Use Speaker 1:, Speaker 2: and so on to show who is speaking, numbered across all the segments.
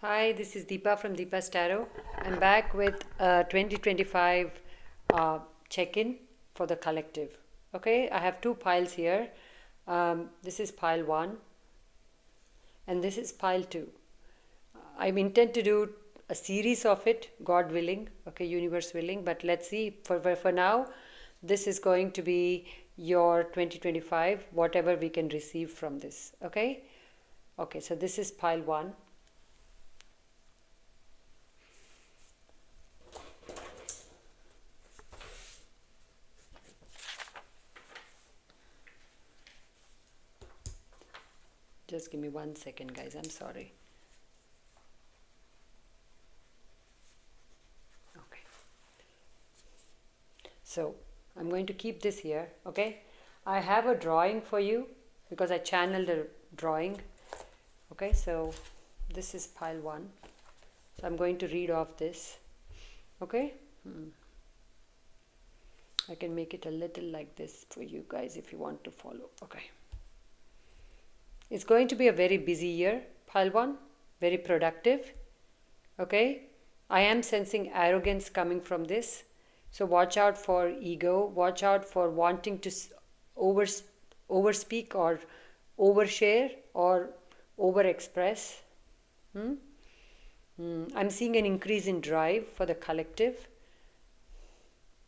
Speaker 1: Hi, this is Deepa from Deepa's Tarot. I'm back with a 2025 check-in for the collective. Okay, I have two piles here. This is pile 1 and this is pile 2. I intend to do a series of it, God willing, okay, universe willing, but let's see. For now, this is going to be your 2025, whatever we can receive from this. Okay, so this is pile 1. Just give me 1 second, guys. I'm sorry. Okay. So I'm going to keep this here. Okay. I have a drawing for you because I channeled a drawing. Okay. So this is pile 1. So I'm going to read off this. Okay. I can make it a little like this for you guys if you want to follow. Okay. It's going to be a very busy year, pile 1, very productive. Okay, I am sensing arrogance coming from this. So watch out for ego, watch out for wanting to overspeak or overshare or overexpress. I'm seeing an increase in drive for the collective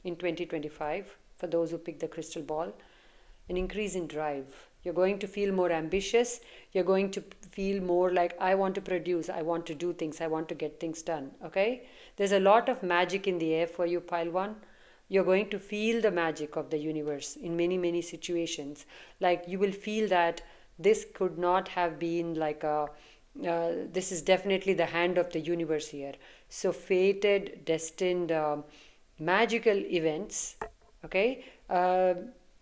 Speaker 1: in 2025 for those who pick the crystal ball. An increase in drive. You're going to feel more ambitious. You're going to feel more like, I want to produce, I want to do things, I want to get things done. Okay? There's a lot of magic in the air for you, pile 1. You're going to feel the magic of the universe in many, many situations. Like you will feel that this could not have been like this is definitely the hand of the universe here. So fated, destined, magical events. Okay?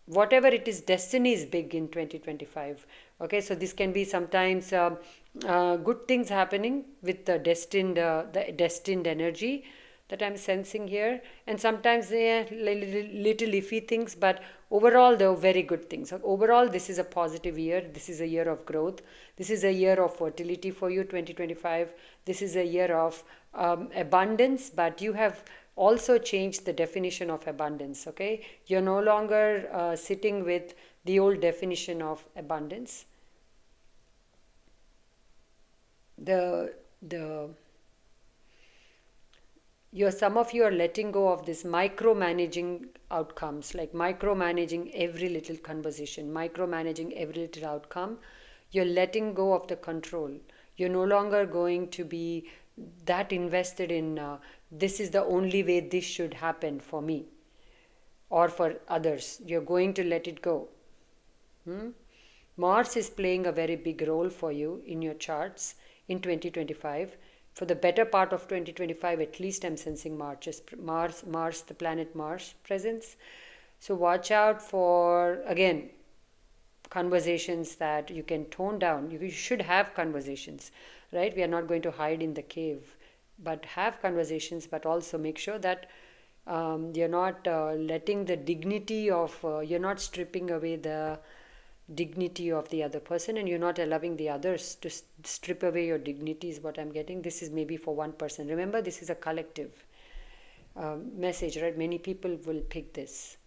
Speaker 1: Whatever it is, destiny is big in 2025. Okay, so this can be sometimes good things happening with the destined energy that I'm sensing here, and sometimes little iffy things, but overall though very good things. So overall, this is a positive year. This is a year of growth. This is a year of fertility for you, 2025. This is a year of abundance, but you have also changed the definition of abundance. Okay, you're no longer sitting with the old definition of abundance. Some of you are letting go of this micromanaging outcomes, like micromanaging every little conversation, micromanaging every little outcome. You're letting go of the control. You're no longer going to be that invested in this is the only way this should happen for me or for others. You're going to let it go. Mars is playing a very big role for you in your charts in 2025. For the better part of 2025, at least I'm sensing Mars, the planet Mars presence. So watch out for, again, conversations that you can tone down. You should have conversations, right? We are not going to hide in the cave, but have conversations, but also make sure that you're not letting the dignity of, you're not stripping away the dignity of the other person, and you're not allowing the others to strip away your dignity is what I'm getting. This is maybe for one person. Remember, this is a collective message, right? Many people will pick this.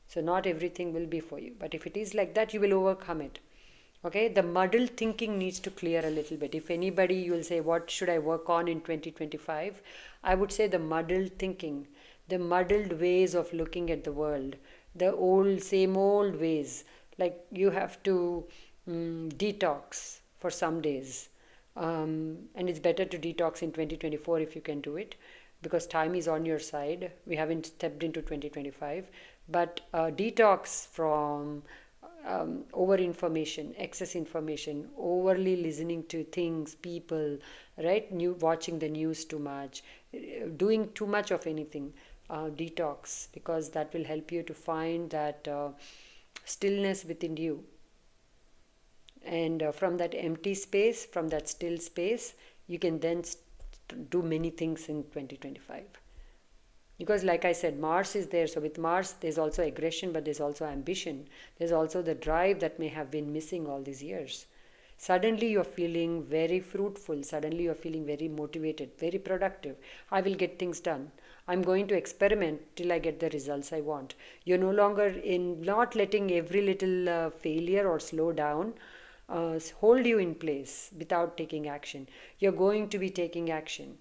Speaker 1: So not everything will be for you. But if it is like that, you will overcome it. Okay, the muddled thinking needs to clear a little bit. If anybody, you will say, what should I work on in 2025? I would say the muddled thinking, the muddled ways of looking at the world, the same old ways. Like you have to detox for some days. And it's better to detox in 2024 if you can do it, because time is on your side. We haven't stepped into 2025. But detox from over information, excess information, overly listening to things, people, right? Watching the news too much, doing too much of anything. Detox, because that will help you to find that stillness within you. And from that empty space, from that still space, you can then do many things in 2025. Because like I said, Mars is there. So with Mars, there's also aggression, but there's also ambition. There's also the drive that may have been missing all these years. Suddenly you're feeling very fruitful. Suddenly you're feeling very motivated, very productive. I will get things done. I'm going to experiment till I get the results I want. You're no longer in not letting every little failure or slow down hold you in place without taking action. You're going to be taking action.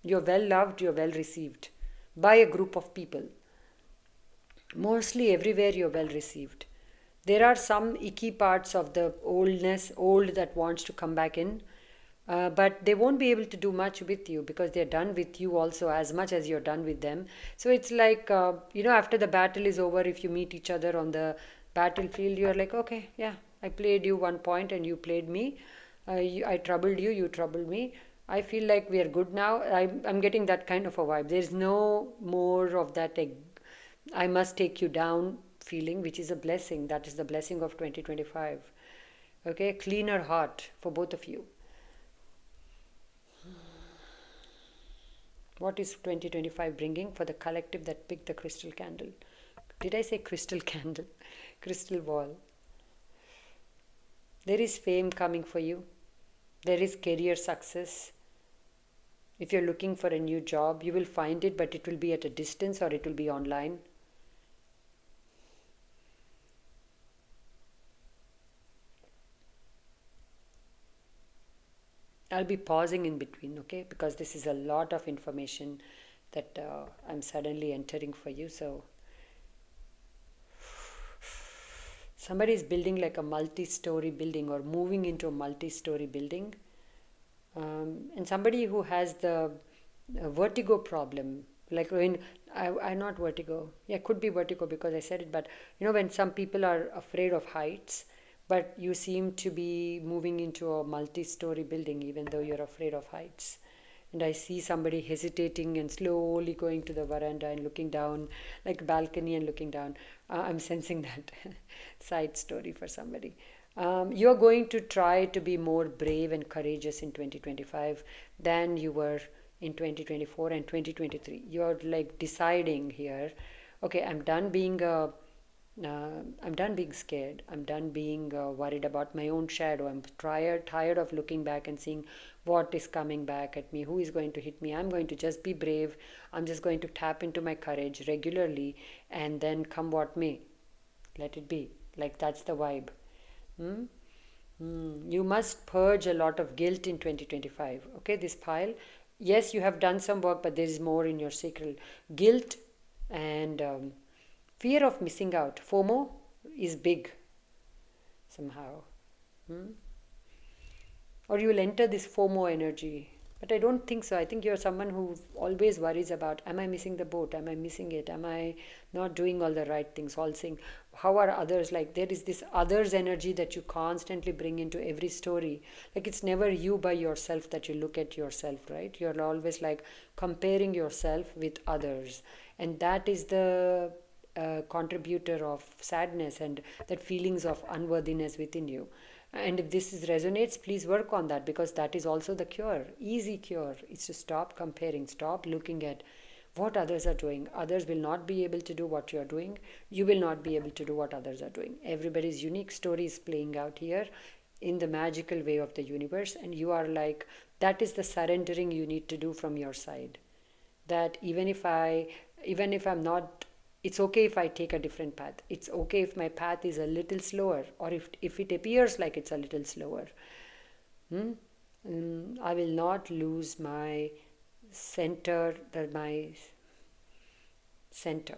Speaker 1: You're well loved, you're well received by a group of people. Mostly everywhere you're well received. There are some icky parts of the old that wants to come back in, but they won't be able to do much with you because they're done with you also as much as you're done with them. So it's like, after the battle is over, if you meet each other on the battlefield, you're like, okay, yeah, I played you one point and you played me. I troubled you, you troubled me. I feel like we are good now. I'm getting that kind of a vibe. There's no more of that I must take you down feeling, which is a blessing. That is the blessing of 2025. Okay, cleaner heart for both of you. What is 2025 bringing for the collective that picked the crystal candle? Did I say crystal candle? Crystal ball. There is fame coming for you. There is career success. If you're looking for a new job, you will find it, but it will be at a distance or it will be online. I'll be pausing in between, okay? Because this is a lot of information that I'm suddenly entering for you. So somebody is building like a multi-story building or moving into a multi-story building. And somebody who has the vertigo problem, like when I not vertigo, yeah, could be vertigo because I said it, but when some people are afraid of heights, but you seem to be moving into a multi-story building even though you're afraid of heights. And I see somebody hesitating and slowly going to the veranda and looking down, like a balcony and looking down. I'm sensing that side story for somebody. You're going to try to be more brave and courageous in 2025 than you were in 2024 and 2023. You're like deciding here, okay, I'm done being scared. I'm done being worried about my own shadow. I'm tired of looking back and seeing what is coming back at me, who is going to hit me. I'm going to just be brave. I'm just going to tap into my courage regularly, and then come what may, let it be. Like that's the vibe. You must purge a lot of guilt in 2025. Okay, this pile. Yes, you have done some work, but there is more in your sacral. Guilt and fear of missing out. FOMO is big somehow. Or you will enter this FOMO energy. But I don't think so. I think you're someone who always worries about, am I missing the boat? Am I missing it? Am I not doing all the right things? All saying, how are others? Like there is this others energy that you constantly bring into every story. Like it's never you by yourself that you look at yourself, right? You're always like comparing yourself with others. And that is the contributor of sadness and that feelings of unworthiness within you. And if this resonates, please work on that, because that is also the cure. Easy cure is to stop comparing, stop looking at what others are doing. Others will not be able to do what you are doing. You will not be able to do what others are doing. Everybody's unique story is playing out here in the magical way of the universe, and you are like, that is the surrendering you need to do from your side. That even if I'm not, it's okay if I take a different path. It's okay if my path is a little slower, or if it appears like it's a little slower. I will not lose my center, my center.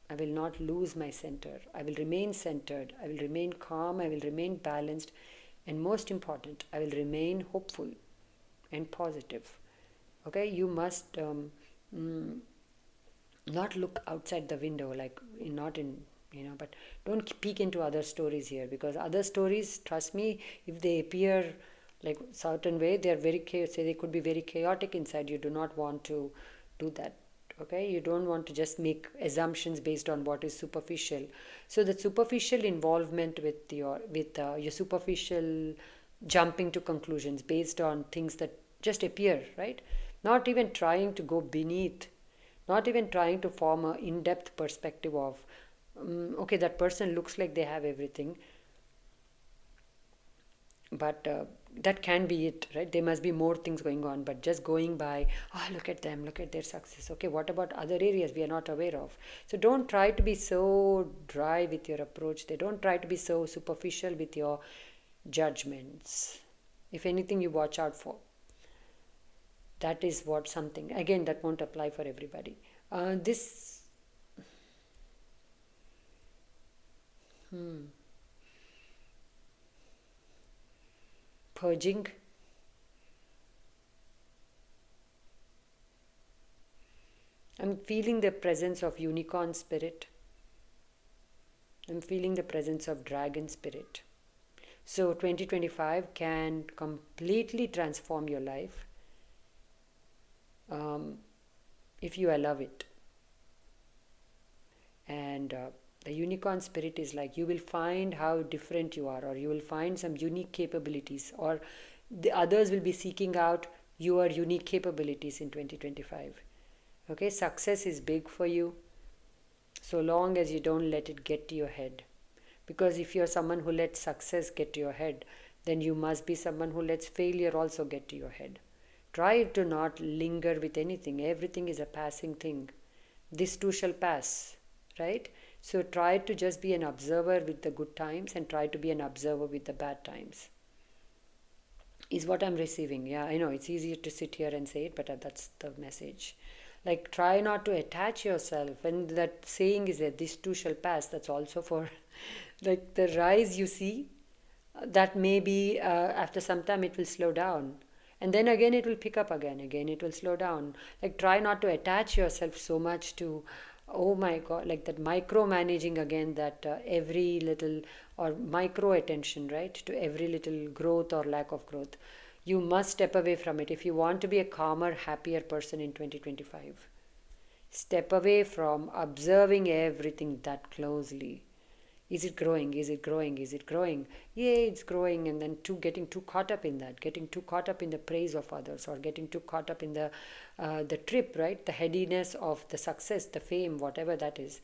Speaker 1: I will not lose my center. I will remain centered. I will remain calm. I will remain balanced. And most important, I will remain hopeful and positive. Okay, you must not look outside the window, like not in, but don't peek into other stories here, because other stories, trust me, if they appear like certain way, they are they could be very chaotic inside. You do not want to do that. Okay, you don't want to just make assumptions based on what is superficial. So the superficial involvement with your superficial jumping to conclusions based on things that just appear, right? Not even trying to go beneath, not even trying to form an in-depth perspective of, okay, that person looks like they have everything. But that can be it, right? There must be more things going on, but just going by, oh, look at them, look at their success. Okay, what about other areas we are not aware of? So don't try to be so dry with your approach. They don't try to be so superficial with your judgments. If anything, you watch out for. That is what something, again, that won't apply for everybody. This purging. I'm feeling the presence of unicorn spirit. I'm feeling the presence of dragon spirit. So 2025 can completely transform your life if you allow it. And the unicorn spirit is like, you will find how different you are, or you will find some unique capabilities, or the others will be seeking out your unique capabilities in 2025. Okay, success is big for you, so long as you don't let it get to your head. Because if you're someone who lets success get to your head, then you must be someone who lets failure also get to your head. Try to not linger with anything. Everything is a passing thing. This too shall pass, right? So try to just be an observer with the good times and try to be an observer with the bad times. Is what I'm receiving. Yeah, I know it's easier to sit here and say it, but that's the message. Like, try not to attach yourself. And that saying is that this too shall pass. That's also for like the rise you see, that maybe after some time it will slow down. And then again it will pick up again it will slow down. Like, try not to attach yourself so much to, oh my god, like that micromanaging again, that every little, or micro attention, right, to every little growth or lack of growth. You must step away from it if you want to be a calmer, happier person in 2025. Step away from observing everything that closely. Is it growing? Is it growing? Is it growing? Yay, it's growing. And then getting too caught up in that, getting too caught up in the praise of others, or getting too caught up in the trip, right? The headiness of the success, the fame, whatever that is.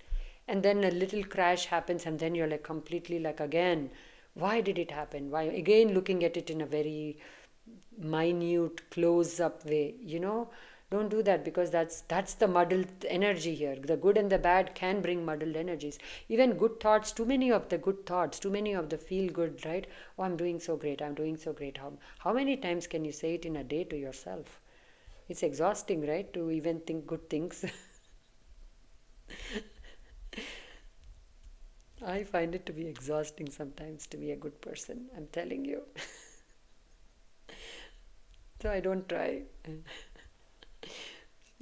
Speaker 1: And then a little crash happens, and then you're like completely like, again, why did it happen? Why? Again, looking at it in a very minute, close-up way, Don't do that, because that's the muddled energy here. The good and the bad can bring muddled energies. Even good thoughts, too many of the good thoughts, too many of the feel good, right? Oh, I'm doing so great, I'm doing so great. How many times can you say it in a day to yourself? It's exhausting, right, to even think good things. I find it to be exhausting sometimes to be a good person, I'm telling you. So I don't try.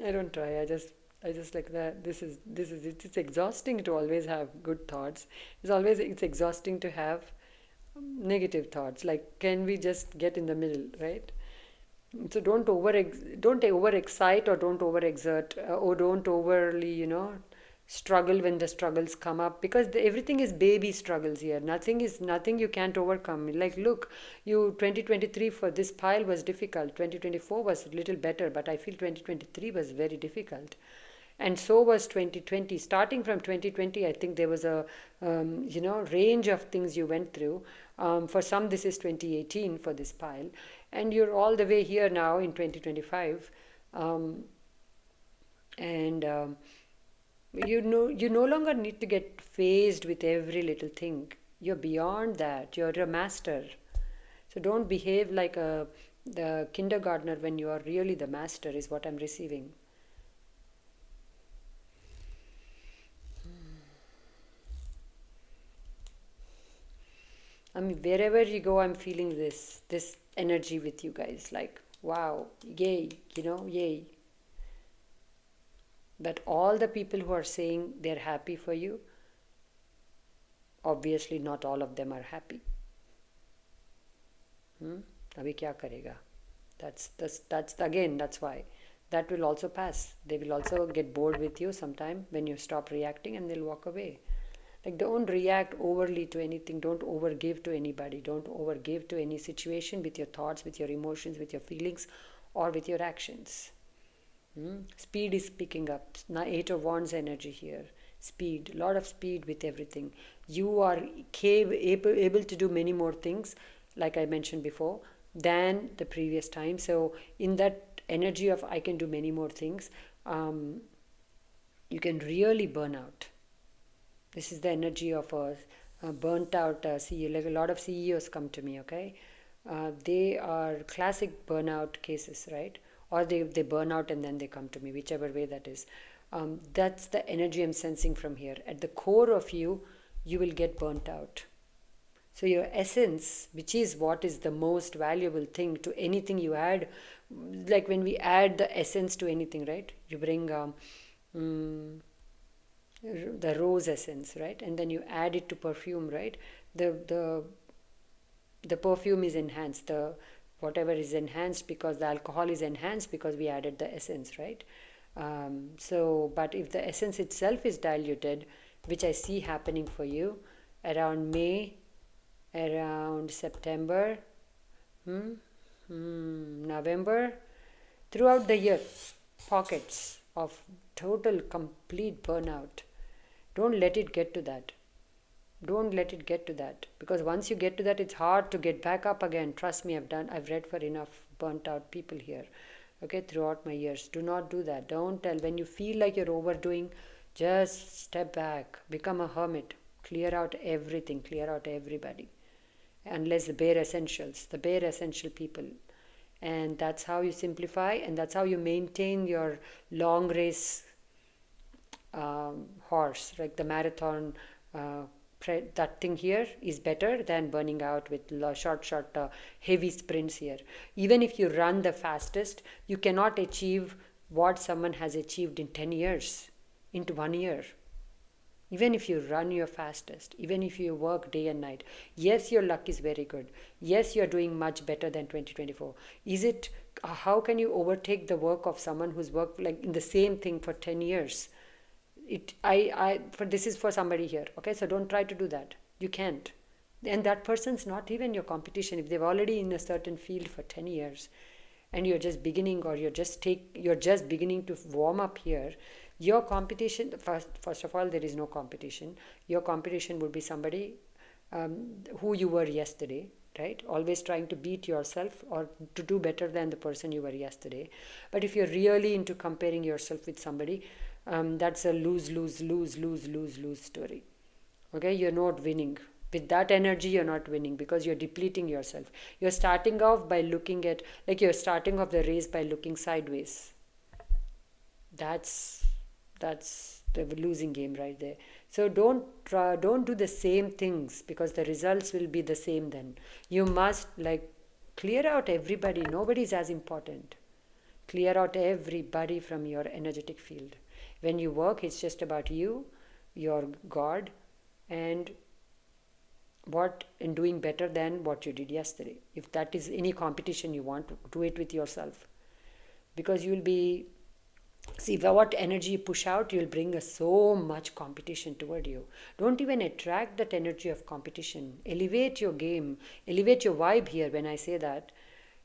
Speaker 1: I don't try. I just like that. This is it. It's exhausting to always have good thoughts. It's exhausting to have negative thoughts. Like, can we just get in the middle, right? So don't overexcite, or don't overexert, or don't overly, struggle when the struggles come up, because everything is baby struggles here. Nothing you can't overcome. Like, look, 2023 for this pile was difficult. 2024 was a little better, but I feel 2023 was very difficult. And so was 2020. Starting from 2020, I think there was a range of things you went through. For some, this is 2018 for this pile, and you're all the way here now in 2025, and you no longer need to get fazed with every little thing. You're beyond that. You're a master. So don't behave like the kindergartner when you are really the master, is what I'm receiving. I mean, wherever you go, I'm feeling this energy with you guys. Like, wow, yay, yay. But all the people who are saying they're happy for you, obviously not all of them are happy. Abhi kya karega? That's why. That will also pass. They will also get bored with you sometime when you stop reacting, and they'll walk away. Like, don't react overly to anything. Don't overgive to anybody. Don't overgive to any situation with your thoughts, with your emotions, with your feelings, or with your actions. Speed is picking up. Now, 8 of Wands energy here. Speed. A lot of speed with everything. You are able to do many more things. like I mentioned before, than the previous time. So in that energy of I can do many more things, you can really burn out. This is the energy of a burnt out CEO. Like a lot of CEOs come to me, okay? They are classic burnout cases, right? Or they burn out and then they come to me, whichever way that is. That's the energy I'm sensing from here. At the core of you, you will get burnt out. So your essence, which is what is the most valuable thing to anything you add, like when we add the essence to anything, right? You bring the rose essence, right? And then you add it to perfume, right? The perfume is enhanced. The whatever is enhanced because the alcohol is enhanced because we added the essence, right? But if the essence itself is diluted, which I see happening for you around May, around September, November, throughout the year, pockets of total complete burnout. Don't let it get to that. Don't let it get to that, because once you get to that, it's hard to get back up again. Trust me, I've read for enough burnt out people here, okay, throughout my years. Do not do that. Don't tell. When you feel like you're overdoing, just step back, become a hermit, clear out everything, clear out everybody, unless the bare essential people. And that's how you simplify, and that's how you maintain your long race horse, like the marathon. That thing here is better than burning out with short heavy sprints here. Even if you run the fastest, you cannot achieve what someone has achieved in 10 years into 1 year. Even if you run your fastest, even if you work day and night, yes, your luck is very good. Yes, you're doing much better than 2024. How can you overtake the work of someone who's worked like in the same thing for 10 years? This is for somebody here, okay? So don't try to do that. You can't. And that person's not even your competition. If they've already in a certain field for 10 years and you're just beginning, or you're just beginning to warm up here, your competition, first of all, there is no competition. Your competition would be somebody who you were yesterday, right? Always trying to beat yourself or to do better than the person you were yesterday. But if you're really into comparing yourself with somebody, that's a lose story. Okay, you're not winning. With that energy, you're not winning because you're depleting yourself. You're starting off by looking at, like you're starting off the race by looking sideways. That's the losing game right there. So don't do the same things, because the results will be the same then. You must clear out everybody. Nobody's as important. Clear out everybody from your energetic field. When you work, it's just about you, your God, and doing better than what you did yesterday. If that is any competition you want, do it with yourself. Because you'll be, see, what energy you push out, you'll bring so much competition toward you. Don't even attract that energy of competition. Elevate your game, elevate your vibe here when I say that,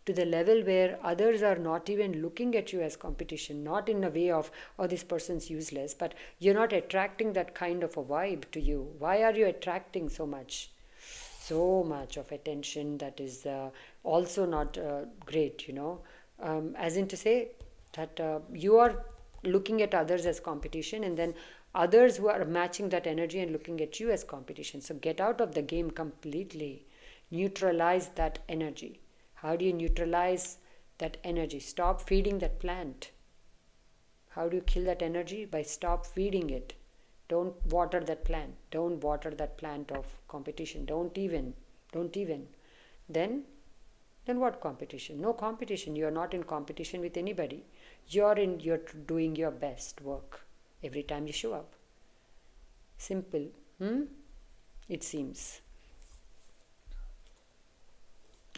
Speaker 1: to the level where others are not even looking at you as competition, not in a way of, oh, this person's useless, but you're not attracting that kind of a vibe to you. Why are you attracting so much of attention that is also not great, as in to say that you are looking at others as competition, and then others who are matching that energy and looking at you as competition. So get out of the game completely. Neutralize that energy. How do you neutralize that energy? Stop feeding that plant. How do you kill that energy? By stop feeding it. Don't water that plant. Don't water that plant of competition. Don't even. Then what competition? No competition. You're not in competition with anybody. You're doing your best work every time you show up. Simple. It seems.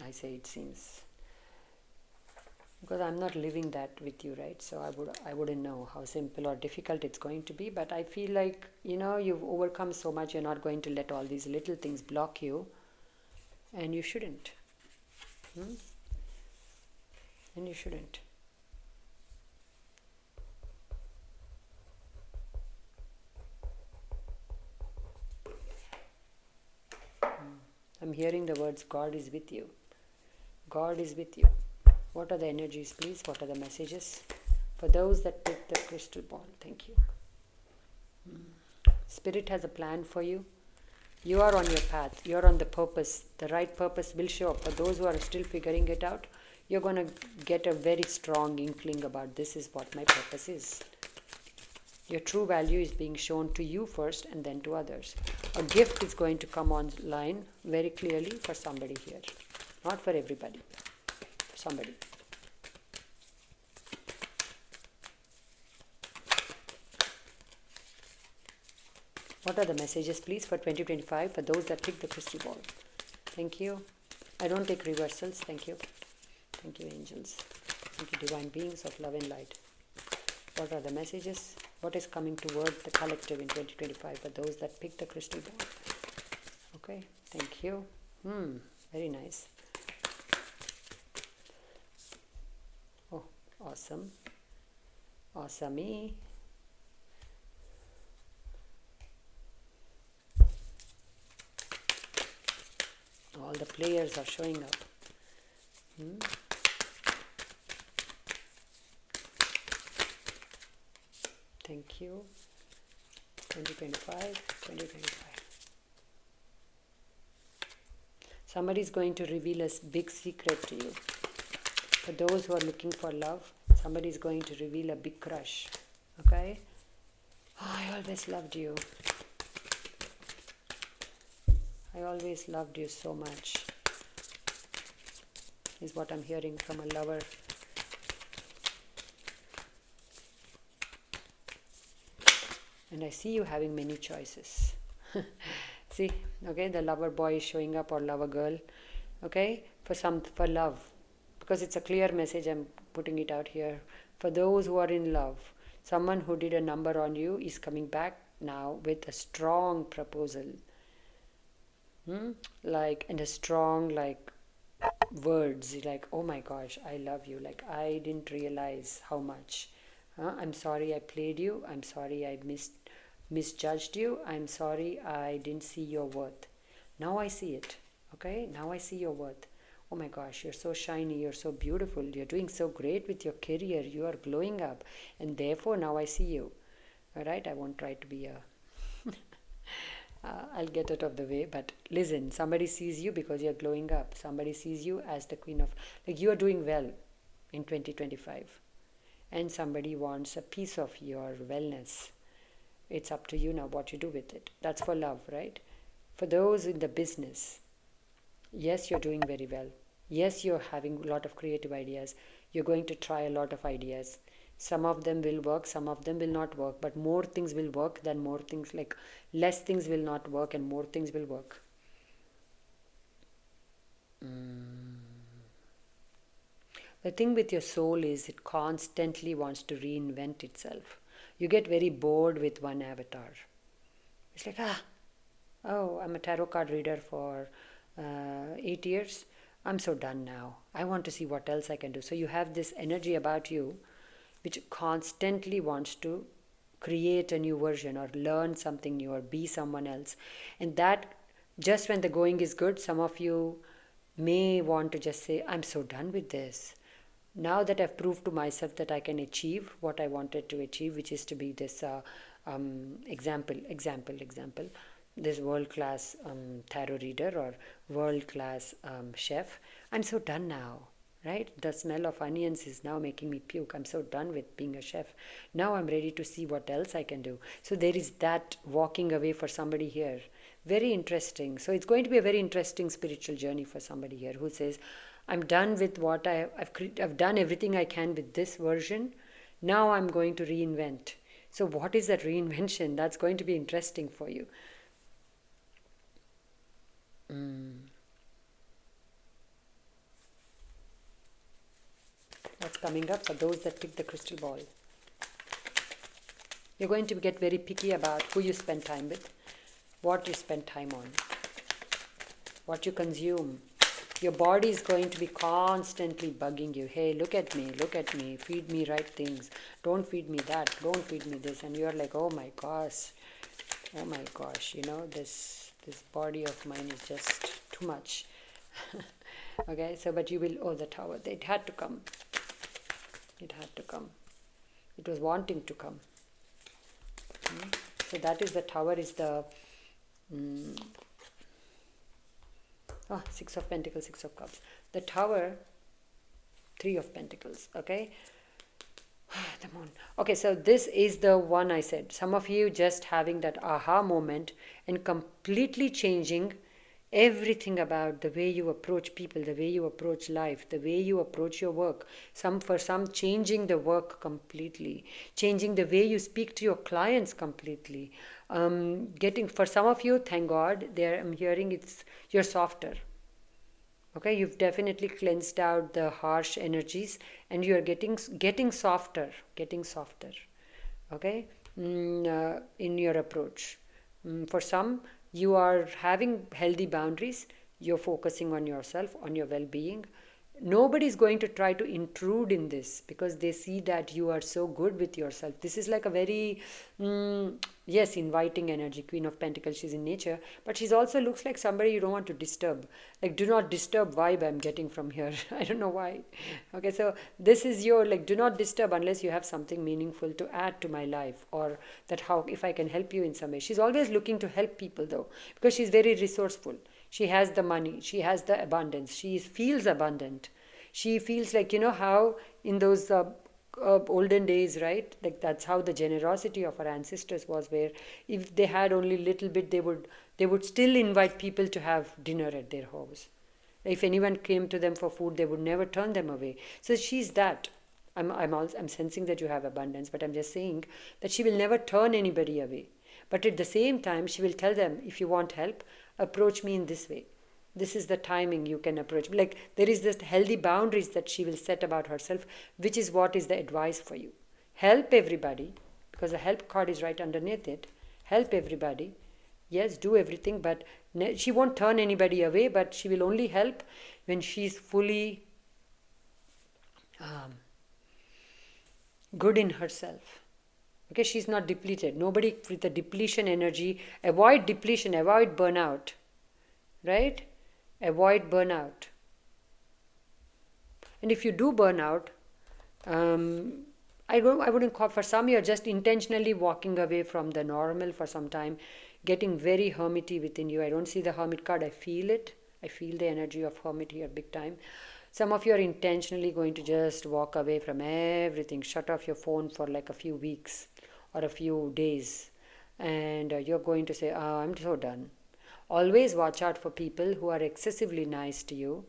Speaker 1: I say it seems, because I'm not living that with you, right? So I wouldn't know how simple or difficult it's going to be. But I feel like, you've overcome so much. You're not going to let all these little things block you, and you shouldn't. And you shouldn't. I'm I'm hearing the words God is with you. God is with you. What are the energies, please? What are the messages? For those that pick the crystal ball, thank you. Spirit has a plan for you. You are on your path. You are on the purpose. The right purpose will show up. For those who are still figuring it out, you're going to get a very strong inkling about this is what my purpose is. Your true value is being shown to you first and then to others. A gift is going to come online very clearly for somebody here. Not for everybody. For somebody. What are the messages, please, for 2025 for those that pick the crystal ball? Thank you. I don't take reversals. Thank you. Thank you, angels. Thank you, divine beings of love and light. What are the messages? What is coming toward the collective in 2025 for those that pick the crystal ball? Okay, thank you. Very nice. Oh, awesome. Awesome-y. All the players are showing up. Thank you. 2025. Somebody is going to reveal a big secret to you. For those who are looking for love, somebody is going to reveal a big crush. Okay? Oh, I always loved you. I always loved you so much, is what I'm hearing from a lover. And I see you having many choices. See, okay, the lover boy is showing up or lover girl, okay, for love. Because it's a clear message, I'm putting it out here. For those who are in love, someone who did a number on you is coming back now with a strong proposal. And a strong words like, oh my gosh, I love you, like I didn't realize how much. I'm sorry I played you. I'm sorry I misjudged you. I'm sorry I didn't see your worth. Now I see it. Okay, now I see your worth. Oh my gosh, you're so shiny, you're so beautiful, you're doing so great with your career, you are glowing up, and therefore now I see you. All right, I won't try to be a I'll get out of the way, but listen, somebody sees you because you're glowing up. Somebody sees you as the queen of, you are doing well in 2025. And somebody wants a piece of your wellness. It's up to you now what you do with it. That's for love, right? For those in the business, yes, you're doing very well. Yes, you're having a lot of creative ideas. You're going to try a lot of ideas. Some of them will work, some of them will not work, but more things will work than more things, less things will not work and more things will work. The thing with your soul is it constantly wants to reinvent itself. You get very bored with one avatar. It's like, I'm a tarot card reader for 8 years. I'm so done now. I want to see what else I can do. So you have this energy about you which constantly wants to create a new version or learn something new or be someone else. And that, just when the going is good, some of you may want to just say, I'm so done with this. Now that I've proved to myself that I can achieve what I wanted to achieve, which is to be this example, this world-class tarot reader or world-class chef, I'm so done now. Right? The smell of onions is now making me puke. I'm so done with being a chef. Now I'm ready to see what else I can do. So there is that walking away for somebody here. Very interesting. So it's going to be a very interesting spiritual journey for somebody here who says, I'm done with what I've done everything I can with this version. Now I'm going to reinvent. So what is that reinvention? That's going to be interesting for you. What's coming up for those that pick the crystal ball? You're going to get very picky about who you spend time with, what you spend time on, what you consume. Your body is going to be constantly bugging you. Hey, look at me, feed me right things. Don't feed me that, don't feed me this. And you're like, oh my gosh, this body of mine is just too too much. Okay, so but you will, oh, the Tower, it had to come. It had to come. It was wanting to come. So that is the Tower, is the Six of Pentacles, Six of Cups. The Tower, Three of Pentacles. Okay, the Moon. Okay, so this is the one I said. Some of you just having that aha moment and completely changing everything about the way you approach people, the way you approach life, the way you approach your work. For some changing the work completely, changing the way you speak to your clients completely. For some of you, thank God, I'm hearing you're softer. Okay, you've definitely cleansed out the harsh energies and you're getting softer, okay, in your approach. For some, you are having healthy boundaries, you're focusing on yourself, on your well-being. Nobody's going to try to intrude in this because they see that you are so good with yourself. This is like a very, inviting energy. Queen of Pentacles, she's in nature, but she's also looks like somebody you don't want to disturb. Like, do not disturb vibe I'm getting from here. I don't know why. Okay, so this is your, like, do not disturb unless you have something meaningful to add to my life, or that how, if I can help you in some way. She's always looking to help people though, because she's very resourceful. She has the money, she has the abundance, she feels abundant. She feels like, how in those olden days, right? Like that's how the generosity of our ancestors was, where if they had only little bit, they would still invite people to have dinner at their house. If anyone came to them for food, they would never turn them away. So she's that. I'm sensing that you have abundance, but I'm just saying that she will never turn anybody away. But at the same time, she will tell them, if you want help, approach me in this way. This is the timing you can approach. Like, there is this healthy boundaries that she will set about herself, which is what is the advice for you. Help everybody, because the help card is right underneath it. Help everybody. Yes, do everything, but she won't turn anybody away, but she will only help when she's fully good in herself. Okay, she's not depleted. Nobody with the depletion energy, avoid depletion, avoid burnout, right? Avoid burnout. And if you do burnout, I wouldn't call, for some you're just intentionally walking away from the normal for some time, getting very hermity within you. I don't see the Hermit card, I feel it. I feel the energy of Hermit here big time. Some of you are intentionally going to just walk away from everything, shut off your phone for like a few weeks or a few days, and you're going to say, I'm so done. Always watch out for people who are excessively nice to you,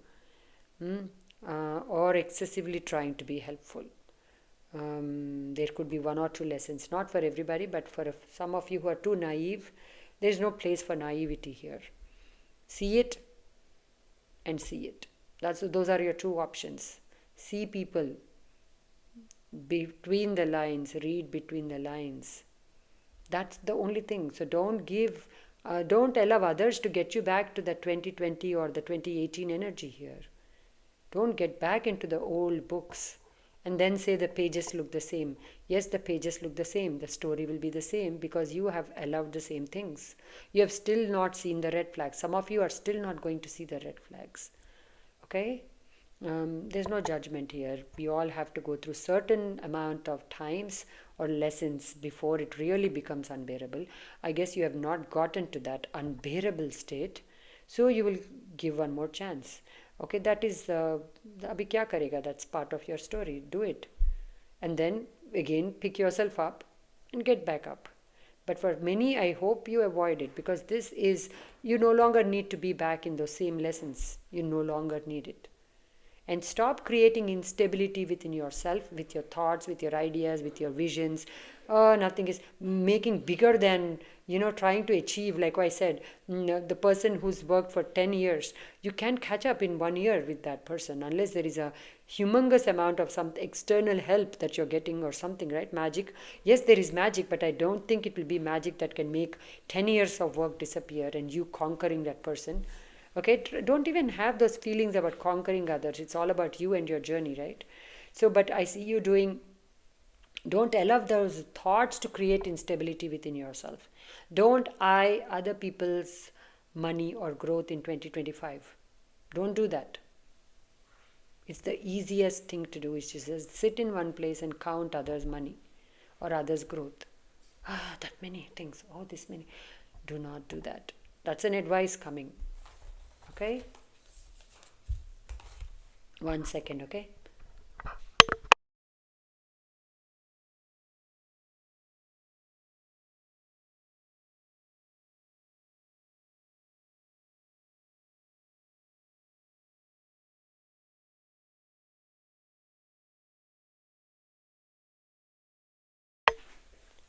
Speaker 1: or excessively trying to be helpful. There could be one or two lessons, not for everybody, but for some of you who are too naive. There's no place for naivety here. See it and see it. Those are your two options. See people between the lines, read between the lines. That's the only thing. So don't allow others to get you back to the 2020 or the 2018 energy here. Don't get back into the old books and then say the pages look the same. Yes, the pages look the same. The story will be the same because you have allowed the same things. You have still not seen the red flags. Some of you are still not going to see the red flags. Okay? There's no judgment here. We all have to go through certain amount of times or lessons before it really becomes unbearable. I guess you have not gotten to that unbearable state, so you will give one more chance. Okay, that is abhi kya karega? That's part of your story. Do it, and then again pick yourself up and get back up. But for many, I hope you avoid it, because this is, you no longer need to be back in those same lessons. You no longer need it. And stop creating instability within yourself, with your thoughts, with your ideas, with your visions. Nothing is making bigger than, trying to achieve. Like I said, the person who's worked for 10 years, you can't catch up in 1 year with that person unless there is a humongous amount of some external help that you're getting or something, right? Magic. Yes, there is magic, but I don't think it will be magic that can make 10 years of work disappear and you conquering that person. Okay, don't even have those feelings about conquering others. It's all about you and your journey, right? So, but I see you don't allow those thoughts to create instability within yourself. Don't eye other people's money or growth in 2025. Don't do that. It's the easiest thing to do, is just sit in one place and count others' money or others' growth. That many things. Oh, this many. Do not do that. That's an advice coming. Okay? 1 second, okay?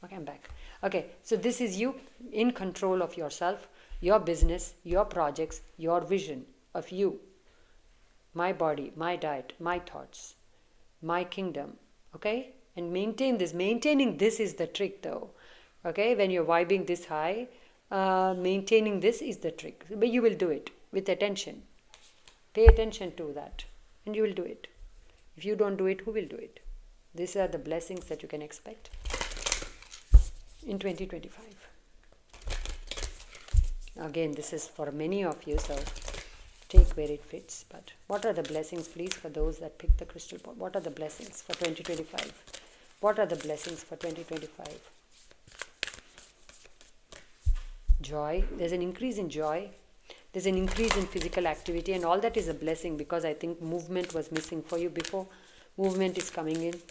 Speaker 1: Okay, I'm back. Okay, so this is you in control of yourself, your business, your projects, your vision of you, my body, my diet, my thoughts, my kingdom. Okay, and maintain this. Maintaining this is the trick, though. Okay, when you're vibing this high, maintaining this is the trick. But you will do it with attention. Pay attention to that, and you will do it. If you don't do it, who will do it? These are the blessings that you can expect in 2025. Again, this is for many of you, so take where it fits. But what are the blessings, please, for those that pick the crystal ball? What are the blessings for 2025? What are the blessings for 2025? Joy. There's an increase in joy. There's an increase in physical activity, and all that is a blessing, because I think movement was missing for you before. Movement is coming in.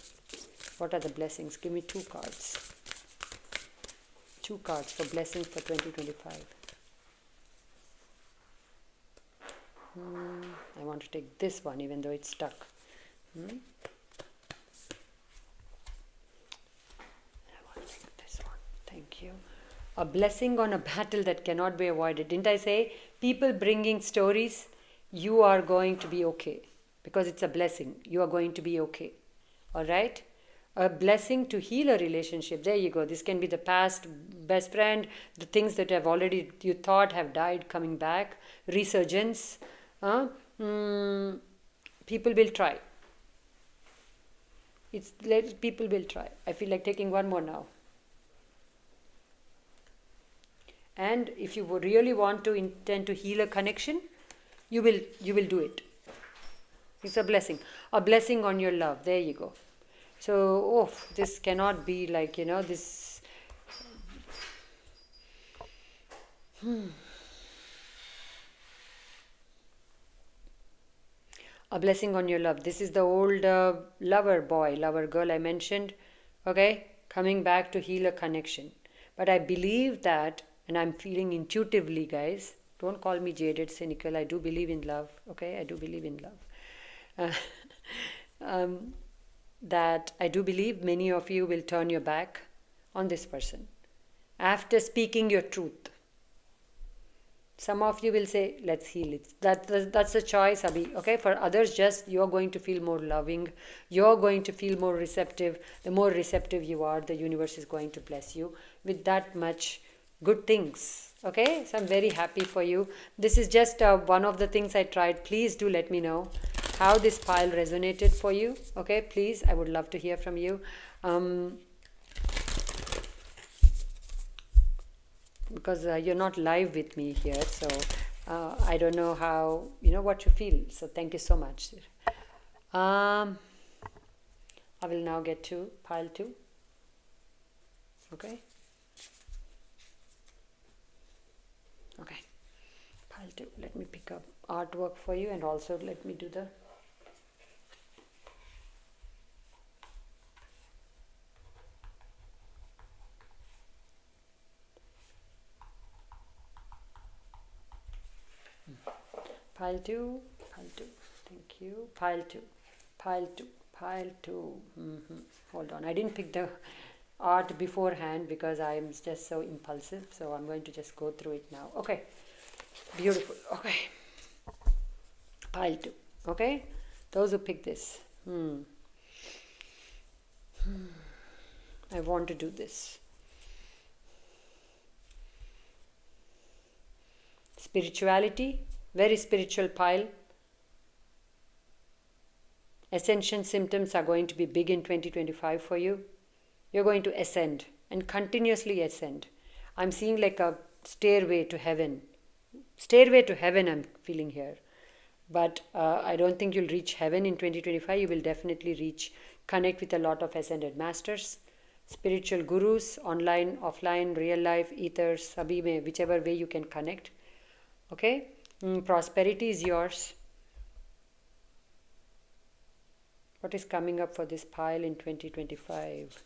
Speaker 1: What are the blessings? Give me 2 cards. 2 cards for blessings for 2025. I want to take this one, even though it's stuck. I want to take this one. Thank you. A blessing on a battle that cannot be avoided. Didn't I say, people bringing stories, you are going to be okay, because it's a blessing. You are going to be okay. All right? A blessing to heal a relationship. There you go. This can be the past best friend, the things that have already you thought have died coming back, resurgence. People will try. People will try. I feel like taking one more now. And if you really want to intend to heal a connection, you will do it. It's a blessing on your love. There you go. So, this cannot be like, this. A blessing on your love. This is the old lover boy, lover girl I mentioned. Okay, coming back to heal a connection. But I believe that, and I'm feeling intuitively, guys. Don't call me jaded, cynical. I do believe in love. Okay, I do believe in love. That I do believe many of you will turn your back on this person after speaking your truth. Some of you will say, let's heal it. That's a choice, Abhi. Okay, for others, just you're going to feel more loving. You're going to feel more receptive. The more receptive you are, the universe is going to bless you with that much good things. Okay, so I'm very happy for you. This is just one of the things I tried. Please do let me know how this pile resonated for you. Okay, please, I would love to hear from you. Because you're not live with me here, so I don't know how, what you feel. So thank you so much. I will now get to pile 2. Okay. Okay. Pile 2. Let me pick up artwork for you, and also let me do the pile 2, thank you, pile 2. Hold on, I didn't pick the art beforehand because I'm just so impulsive, so I'm going to just go through it now. Okay, beautiful. Okay, pile 2. Okay, those who pick this, I want to do this. Spirituality, very spiritual pile. Ascension symptoms are going to be big in 2025 for you. You're going to ascend and continuously ascend. I'm seeing like a stairway to heaven Stairway to heaven, I'm feeling here. But I don't think you'll reach heaven in 2025. You will definitely connect with a lot of ascended masters, spiritual gurus, online, offline, real life, ethers, sabhi mein, whichever way you can connect. Okay? Prosperity is yours. What is coming up for this pile in 2025?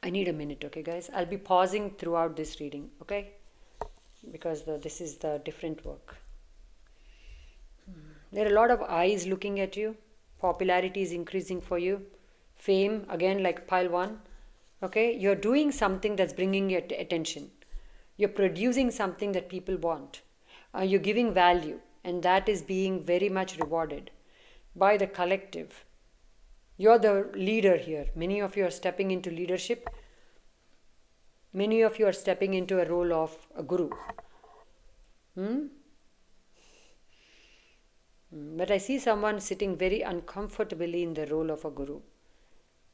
Speaker 1: I need a minute, okay, guys? I'll be pausing throughout this reading, okay? Because this is the different work. There are a lot of eyes looking at you. Popularity is increasing for you. Fame, again, like pile 1. Okay? You're doing something that's bringing your attention. You're producing something that people want. You're giving value. And that is being very much rewarded by the collective. You're the leader here. Many of you are stepping into leadership. Many of you are stepping into a role of a guru. But I see someone sitting very uncomfortably in the role of a guru.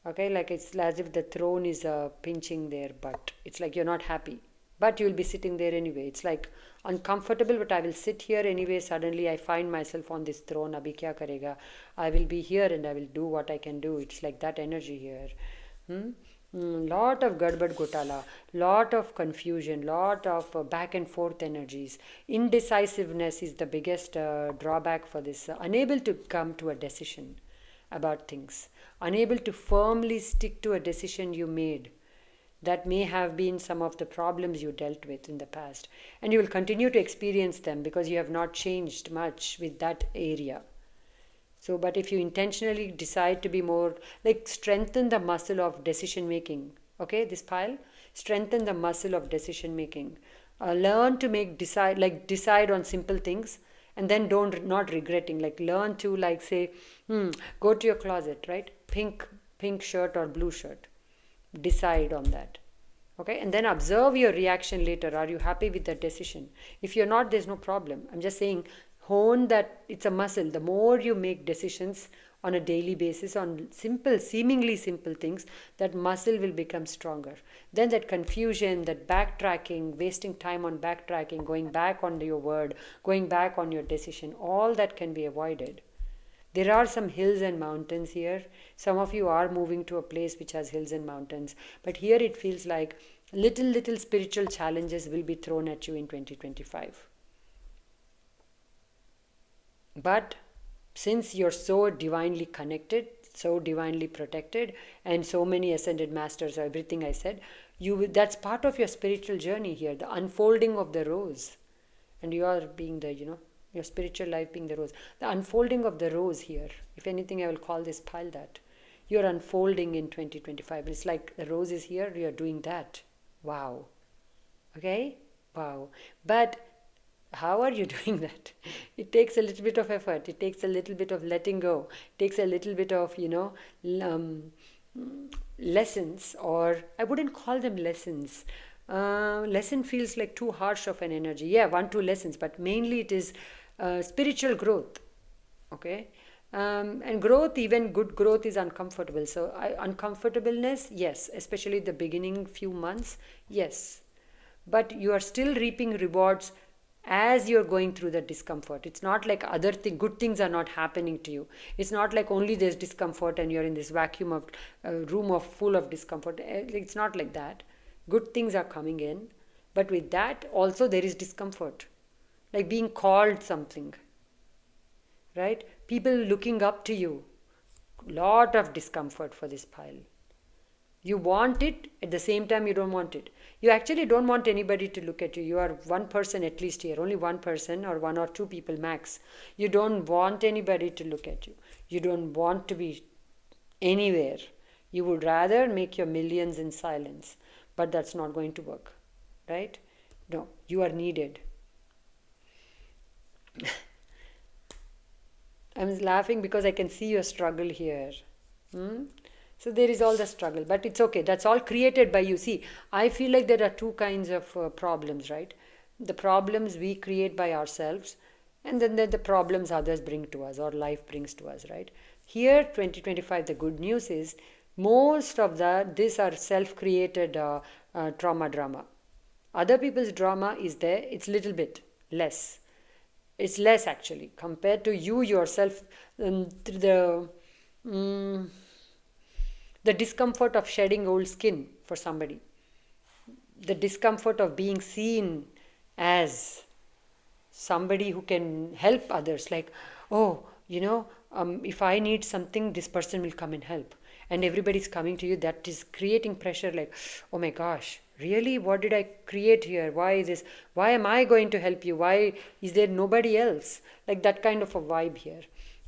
Speaker 1: Okay, like it's as if the throne is pinching their butt. It's like you're not happy. But you'll be sitting there anyway. It's like uncomfortable, but I will sit here anyway. Suddenly I find myself on this throne. Abhi kya karega? I will be here and I will do what I can do. It's like that energy here. Lot of gadbad gotala, lot of confusion, lot of back and forth energies. Indecisiveness is the biggest drawback for this. Unable to come to a decision about things. Unable to firmly stick to a decision you made. That may have been some of the problems you dealt with in the past. And you will continue to experience them because you have not changed much with that area. So, but if you intentionally decide to be more, like strengthen the muscle of decision making, okay, this pile, strengthen the muscle of decision making. Learn to decide on simple things and then not regretting, like learn to like say, go to your closet, right? Pink shirt or blue shirt. Decide on that. Okay, and then observe your reaction later. Are you happy with that decision? If you're not, there's no problem. I'm just saying, hone that. It's a muscle. The more you make decisions on a daily basis on seemingly simple things, that muscle will become stronger. Then that confusion, that backtracking, wasting time on backtracking, going back on your word, going back on your decision, all that can be avoided. There are some hills and mountains here. Some of you are moving to a place which has hills and mountains. But here it feels like little spiritual challenges will be thrown at you in 2025. But since you're so divinely connected, so divinely protected, and so many ascended masters, everything I said, that's part of your spiritual journey here, the unfolding of the rose. And you are being the, your spiritual life being the rose. The unfolding of the rose here. If anything, I will call this pile that. You're unfolding in 2025. It's like the rose is here, you're doing that. Wow. Okay? Wow. But how are you doing that? It takes a little bit of effort. It takes a little bit of letting go. It takes a little bit of, lessons, or I wouldn't call them lessons. Lesson feels like too harsh of an energy. Yeah, 1-2 lessons, but mainly it is spiritual growth. Okay? And growth, even good growth, is uncomfortable. So uncomfortableness, yes, especially the beginning few months, yes. But you are still reaping rewards as you're going through the discomfort. It's not like good things are not happening to you. It's not like only there's discomfort and you're in this vacuum of room full of discomfort. It's not like that. Good things are coming in, but with that also there is discomfort, like being called something, right? People looking up to you. Lot of discomfort for this pile. You want it, at the same time you don't want it. You actually don't want anybody to look at you. You are one person at least here, only one person or 1 or 2 people max. You don't want anybody to look at you. You don't want to be anywhere. You would rather make your millions in silence. But that's not going to work, right? No, you are needed. I'm laughing because I can see your struggle here. So there is all the struggle, but it's okay. That's all created by you. See, I feel like there are 2 kinds of problems, right? The problems we create by ourselves, and then the problems others bring to us or life brings to us, right? Here, 2025, the good news is Most of these are self-created trauma drama. Other people's drama is there, it's little bit less. It's less actually compared to you yourself. Mm, the discomfort of shedding old skin for somebody, the discomfort of being seen as somebody who can help others, like, oh, if I need something, this person will come and help, and everybody's coming to you. That is creating pressure, like, oh my gosh, really, what did I create here? Why am I going to help you? Why is there nobody else? Like that kind of a vibe here.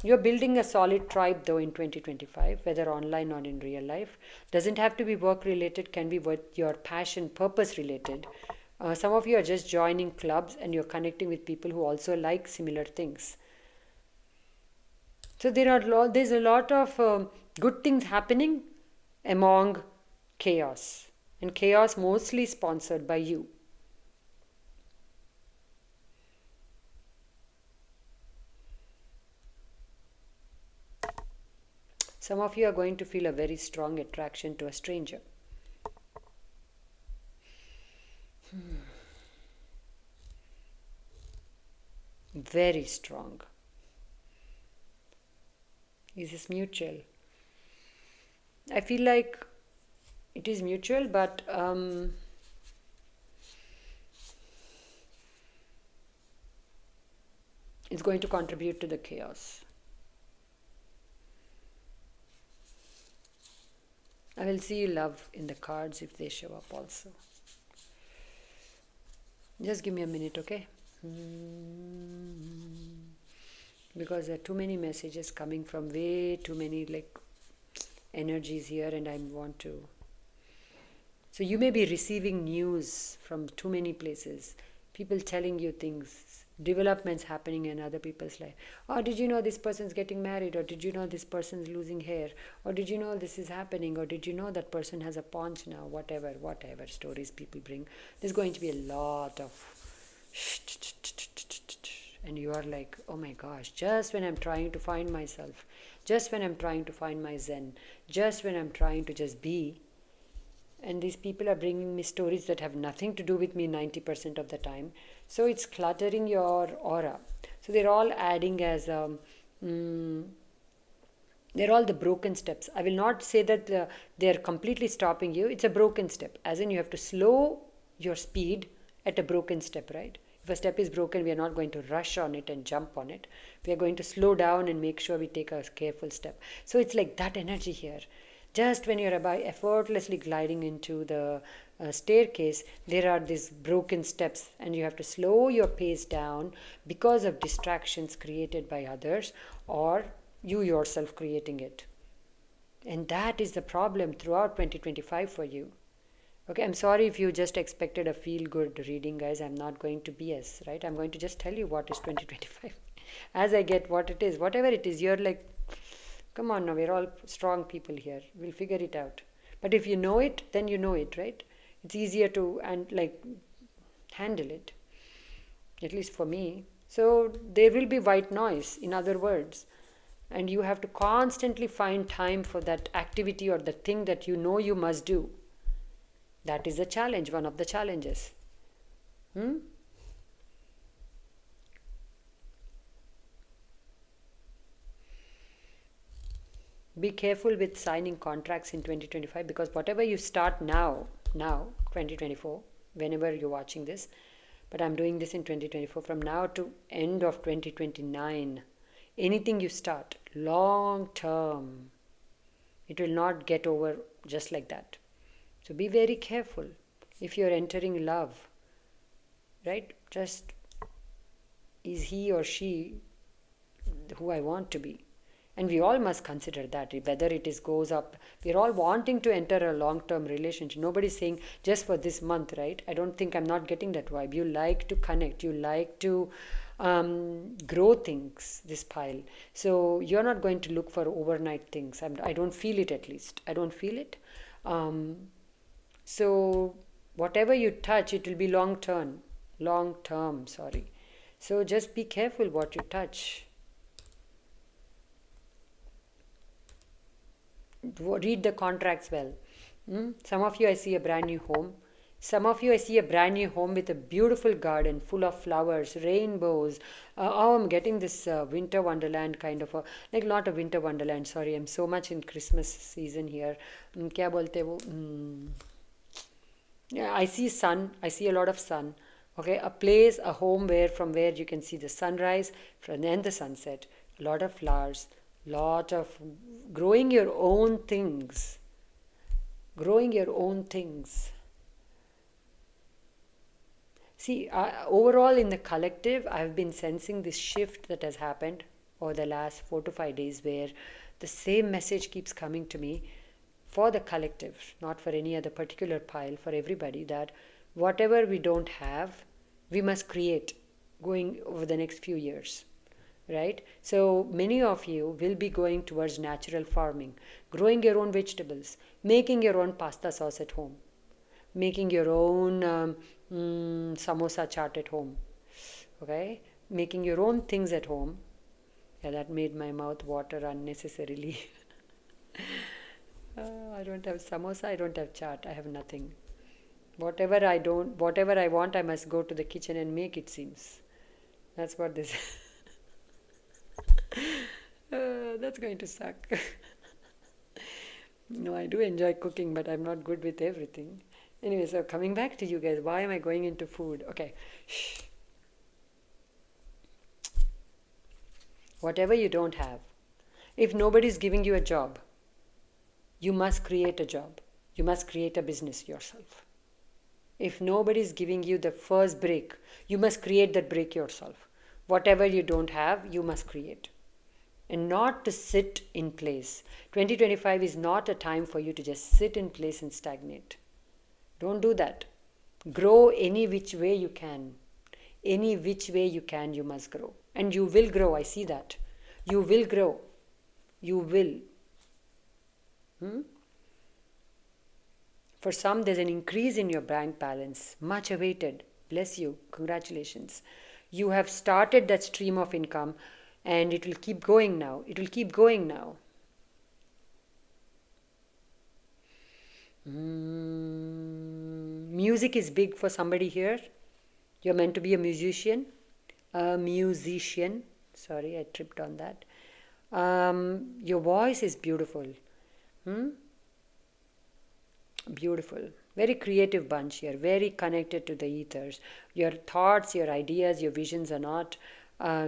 Speaker 1: You're building a solid tribe though in 2025, whether online or in real life. Doesn't have to be work related, can be what your passion, purpose related. Some of you are just joining clubs and you're connecting with people who also like similar things. So there's a lot of good things happening among chaos, and chaos mostly sponsored by you. Some of you are going to feel a very strong attraction to a stranger. Very strong. Is this mutual? I feel like it is mutual, but it's going to contribute to the chaos. I will see love in the cards if they show up also. Just give me a minute, okay? Because there are too many messages coming from way too many energies here, and I want to. So you may be receiving news from too many places, people telling you things, developments happening in other people's life. Oh, did you know this person's getting married? Or did you know this person's losing hair? Or did you know this is happening? Or did you know that person has a paunch now? Whatever stories people bring. There's going to be a lot of and you are like, oh my gosh, just when I'm trying to find myself, just when I'm trying to find my zen, just when I'm trying to just be, and these people are bringing me stories that have nothing to do with me 90% of the time. So it's cluttering your aura. So they're all adding as they're all the broken steps. I will not say that they're completely stopping you. It's a broken step, as in you have to slow your speed at a broken step, right? If a step is broken, we are not going to rush on it and jump on it. We are going to slow down and make sure we take a careful step. So it's like that energy here. Just when you're about effortlessly gliding into the staircase, there are these broken steps, and you have to slow your pace down because of distractions created by others or you yourself creating it. And that is the problem throughout 2025 for you. Okay, I'm sorry if you just expected a feel-good reading, guys. I'm not going to BS, right? I'm going to just tell you what is 2025. As I get what it is, whatever it is, you're like, come on now, we're all strong people here. We'll figure it out. But if you know it, then you know it, right? It's easier to handle it, at least for me. So there will be white noise, in other words. And you have to constantly find time for that activity or the thing that you know you must do. That is the challenge, one of the challenges. Be careful with signing contracts in 2025, because whatever you start now 2024, whenever you're watching this, but I'm doing this in 2024, from now to end of 2029, anything you start long term, it will not get over just like that. So be very careful if you're entering love, right? Just, is he or she who I want to be? And we all must consider that, whether it goes up. We're all wanting to enter a long-term relationship. Nobody's saying just for this month, right? I don't think, I'm not getting that vibe. You like to connect. You like to grow things, this pile. So you're not going to look for overnight things. I don't feel it, at least. I don't feel it. So whatever you touch, it will be long term. So just be careful what you touch. Read the contracts well. Some of you, I see a brand new home. Some of you, I see a brand new home with a beautiful garden full of flowers, rainbows. Oh, I'm getting this winter wonderland kind of a, like not a winter wonderland, sorry, I'm so much in Christmas season here. क्या बोलते हैं वो? Yeah, I see sun. I see a lot of sun. Okay, a place, a home where from where you can see the sunrise and then the sunset. A lot of flowers, lot of growing your own things. Growing your own things. See, overall in the collective, I've been sensing this shift that has happened over the last 4 to 5 days where the same message keeps coming to me for the collective, not for any other particular pile, for everybody, that whatever we don't have, we must create going over the next few years. Right? So many of you will be going towards natural farming, growing your own vegetables, making your own pasta sauce at home, making your own samosa chaat at home, okay? Making your own things at home. Yeah, that made my mouth water unnecessarily. I don't have samosa, I don't have chaat, I have nothing. Whatever I want, I must go to the kitchen and make, it seems. That's what this that's going to suck. No, I do enjoy cooking, but I'm not good with everything. Anyway, so coming back to you guys, why am I going into food? Okay. Whatever you don't have, if nobody's giving you a job, you must create a job. You must create a business yourself. If nobody's giving you the first break, you must create that break yourself. Whatever you don't have, you must create. And not to sit in place. 2025 is not a time for you to just sit in place and stagnate. Don't do that. Grow any which way you can. Any which way you can, you must grow. And you will grow, I see that. You will grow. You will. For some, there's an increase in your bank balance. Much awaited. Bless you. Congratulations. You have started that stream of income. And it will keep going now. It will keep going now. Music is big for somebody here. You're meant to be a musician. A musician. Sorry, I tripped on that. Your voice is beautiful. Beautiful. Very creative bunch here. Very connected to the ethers. Your thoughts, your ideas, your visions are not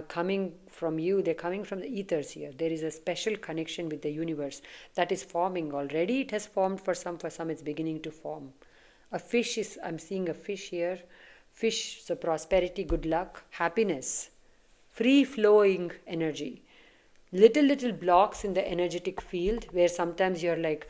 Speaker 1: coming from you, they're coming from the ethers here. There is a special connection with the universe that is forming already. It has formed for some it's beginning to form. I'm seeing a fish here. Fish, so prosperity, good luck, happiness, free flowing energy. Little blocks in the energetic field where sometimes you're like,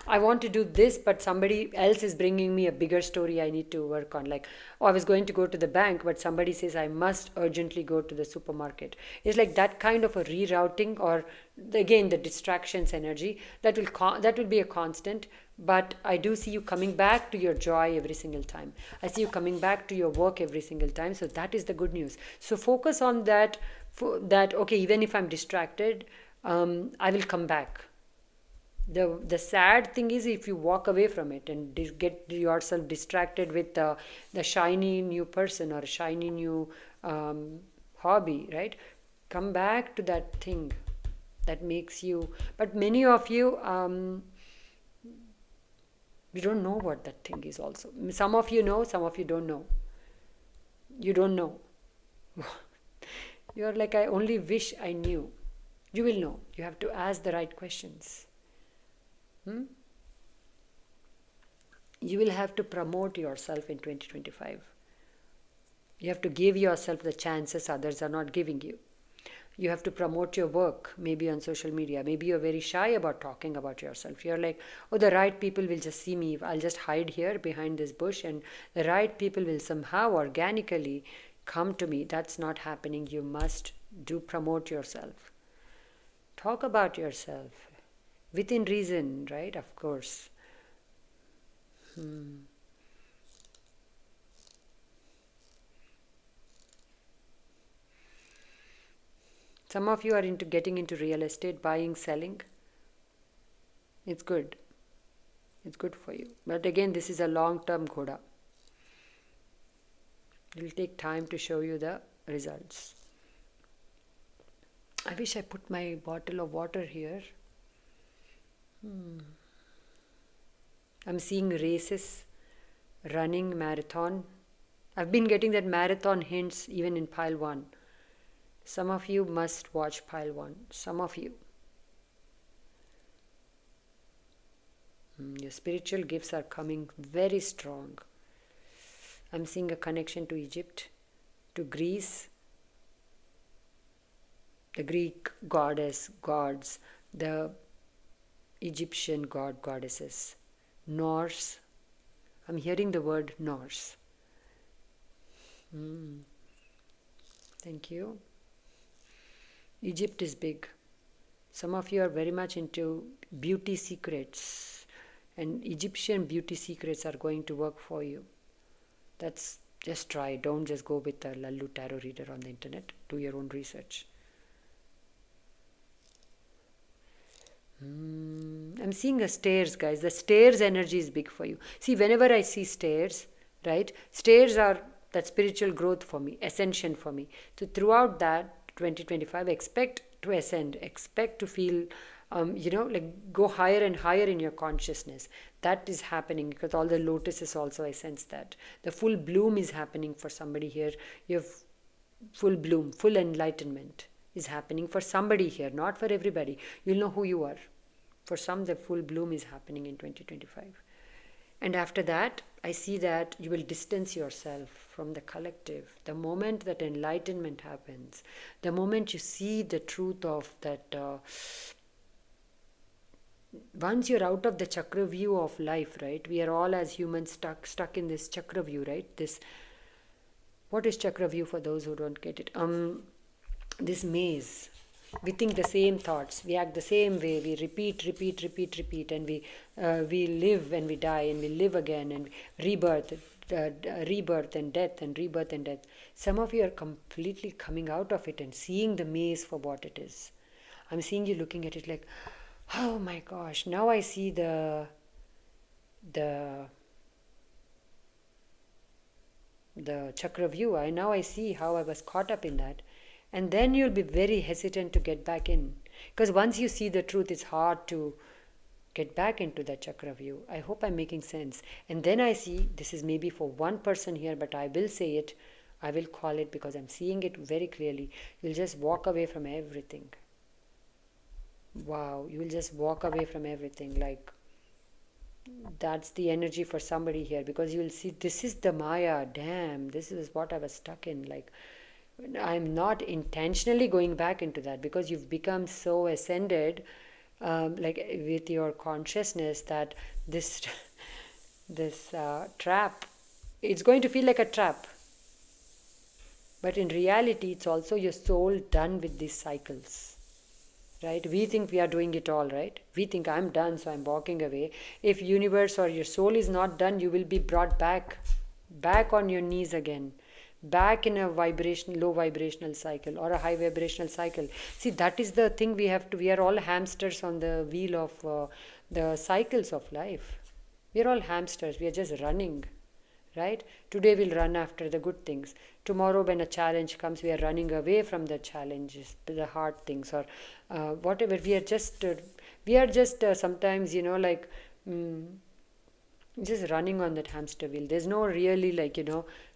Speaker 1: I want to do this, but somebody else is bringing me a bigger story I need to work on. Like, I was going to go to the bank, but somebody says I must urgently go to the supermarket. It's like that kind of a rerouting, or again, the distractions energy that will be a constant. But I do see you coming back to your joy every single time. I see you coming back to your work every single time. So that is the good news. So focus on that. Okay, even if I'm distracted, I will come back. The sad thing is if you walk away from it and get yourself distracted with the shiny new person or shiny new hobby, right? Come back to that thing that makes you. But many of you, we don't know what that thing is also. Some of you know, some of you don't know. You don't know. You're like, I only wish I knew. You will know. You have to ask the right questions. You will have to promote yourself in 2025. You have to give yourself the chances others are not giving you. You have to promote your work, maybe on social media. Maybe you're very shy about talking about yourself. You're like, oh, the right people will just see me. I'll just hide here behind this bush and the right people will somehow organically come to me. That's not happening. You must promote yourself. Talk about yourself. Within reason, right? Of course. Some of you are into getting into real estate, buying, selling. It's good. It's good for you. But again, this is a long-term Ghoda. It will take time to show you the results. I wish I put my bottle of water here. I'm seeing races, running, marathon. I've been getting that marathon hints even in pile 1. Some of you must watch pile 1. Some of you. Your spiritual gifts are coming very strong. I'm seeing a connection to Egypt, to Greece, the Greek goddess, gods, the Egyptian goddesses, Norse. I'm hearing the word Norse. Thank you. Egypt is big. Some of you are very much into beauty secrets, and Egyptian beauty secrets are going to work for you. That's just try. Don't just go with a Lallu tarot reader on the internet. Do your own research. I'm seeing the stairs, guys. The stairs energy is big for you. See, whenever I see stairs, right? Stairs are that spiritual growth for me, ascension for me. So throughout that 2025, expect to ascend. Expect to feel, like go higher and higher in your consciousness. That is happening because all the lotuses also, I sense that. The full bloom is happening for somebody here. You have full bloom, full enlightenment is happening for somebody here, not for everybody. You'll know who you are. For some, the full bloom is happening in 2025. And after that, I see that you will distance yourself from the collective. The moment that enlightenment happens, the moment you see the truth of that, once you're out of the chakra view of life, right? We are all as humans stuck in this chakra view, right? What is chakra view for those who don't get it? This maze. We think the same thoughts, we act the same way, we repeat, and we live and we die and we live again, and rebirth and death and rebirth and death. Some of you are completely coming out of it and seeing the maze for what it is. I'm seeing you looking at it like, oh my gosh, now I see the chakra view. Now I see how I was caught up in that. And then you'll be very hesitant to get back in. Because once you see the truth, it's hard to get back into that chakra view. I hope I'm making sense. And then I see, this is maybe for one person here, but I will say it. I will call it because I'm seeing it very clearly. You'll just walk away from everything. Wow, you will just walk away from everything. Like, that's the energy for somebody here. Because you'll see, this is the Maya. Damn, this is what I was stuck in. Like, I'm not intentionally going back into that because you've become so ascended, like with your consciousness, that this trap, it's going to feel like a trap. But in reality, it's also your soul done with these cycles, right? We think we are doing it all, right? We think I'm done, so I'm walking away. If universe or your soul is not done, you will be brought back on your knees again. Back in a low vibrational cycle or a high vibrational cycle. See, that is the thing we are all hamsters on the wheel of the cycles of life. We are all hamsters. We are just running, right? Today we'll run after the good things. Tomorrow when a challenge comes, we are running away from the challenges, the hard things, or whatever. We are just sometimes, just running on that hamster wheel. There's no really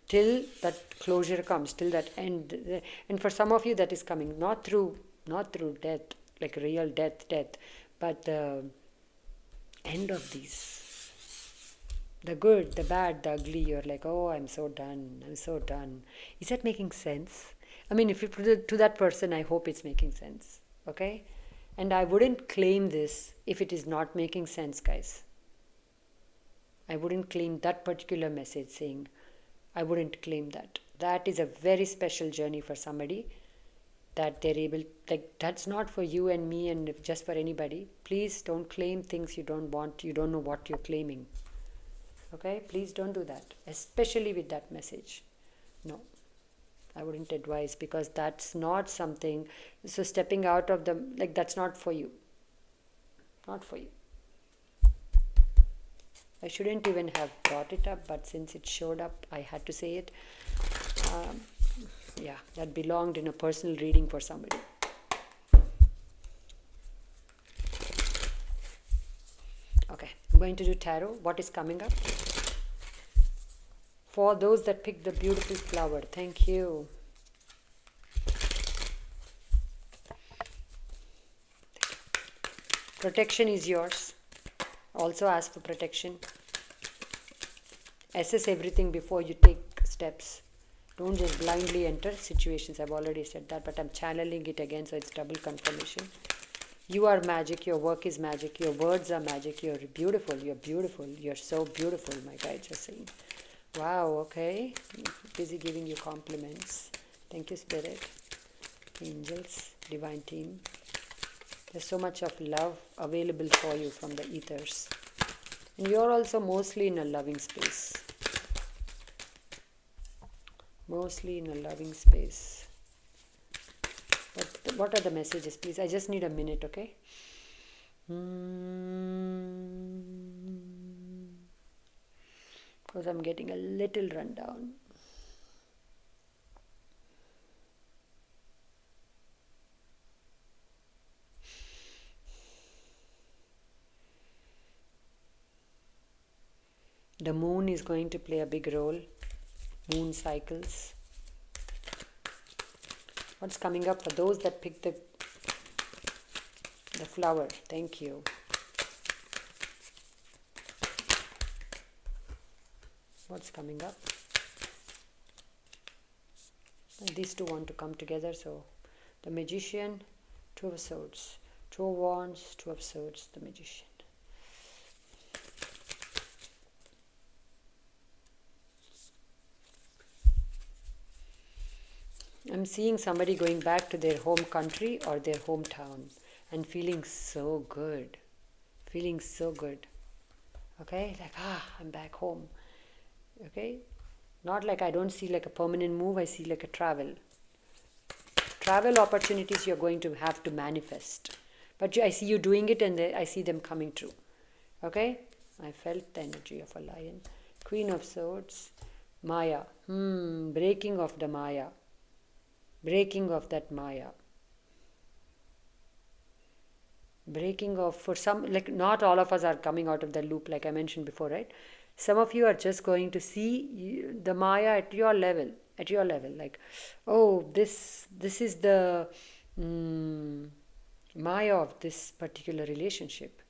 Speaker 1: till that closure comes, till that end. And for some of you that is coming not through death, like real death, but the end of these, the good, the bad, the ugly. You're like, oh, I'm so done. Is that making sense? I mean, if you put it to that person, I hope it's making sense. Okay? And I wouldn't claim this if it is not making sense, guys. I wouldn't claim that particular message saying, I wouldn't claim that. That is a very special journey for somebody that they're able, that's not for you and me and just for anybody. Please don't claim things you don't want, you don't know what you're claiming. Okay? Please don't do that, especially with that message. No. I wouldn't advise, because that's not something. So stepping out of the, like, that's not for you. Not for you. I shouldn't even have brought it up, but since it showed up, I had to say it. Yeah, that belonged in a personal reading for somebody. Okay, I'm going to do tarot. What is coming up? For those that picked the beautiful flower, thank you. Protection is yours. Also ask for protection. Assess everything before you take steps. Don't just blindly enter situations. I've already said that, but I'm channeling it again, so it's double confirmation. You are magic. Your work is magic. Your words are magic. You're beautiful. You're beautiful. You're so beautiful, my guides are saying. Wow, okay. Busy giving you compliments. Thank you, Spirit, angels, divine team. There's so much of love available for you from the ethers. And you're also mostly in a loving space. Mostly in a loving space. What are the messages, please? I just need a minute, okay? Because I'm getting a little rundown. The moon is going to play a big role. Moon cycles. What's coming up for those that picked the flower? Thank you. What's coming up? And these two want to come together, so the Magician, Two of Swords, Two of Wands, Two of Swords, the Magician. I'm seeing somebody going back to their home country or their hometown and feeling so good. Feeling so good. Okay? Like, I'm back home. Okay? Not like I don't see like a permanent move, I see like a travel. Travel opportunities you're going to have to manifest. But I see you doing it, and I see them coming true. Okay? I felt the energy of a lion. Queen of Swords. Maya. Breaking of the Maya. Breaking of that Maya. Breaking of, for some, like not all of us are coming out of the loop like I mentioned before, right? Some of you are just going to see the Maya at your level. Like, oh, this is the Maya of this particular relationship.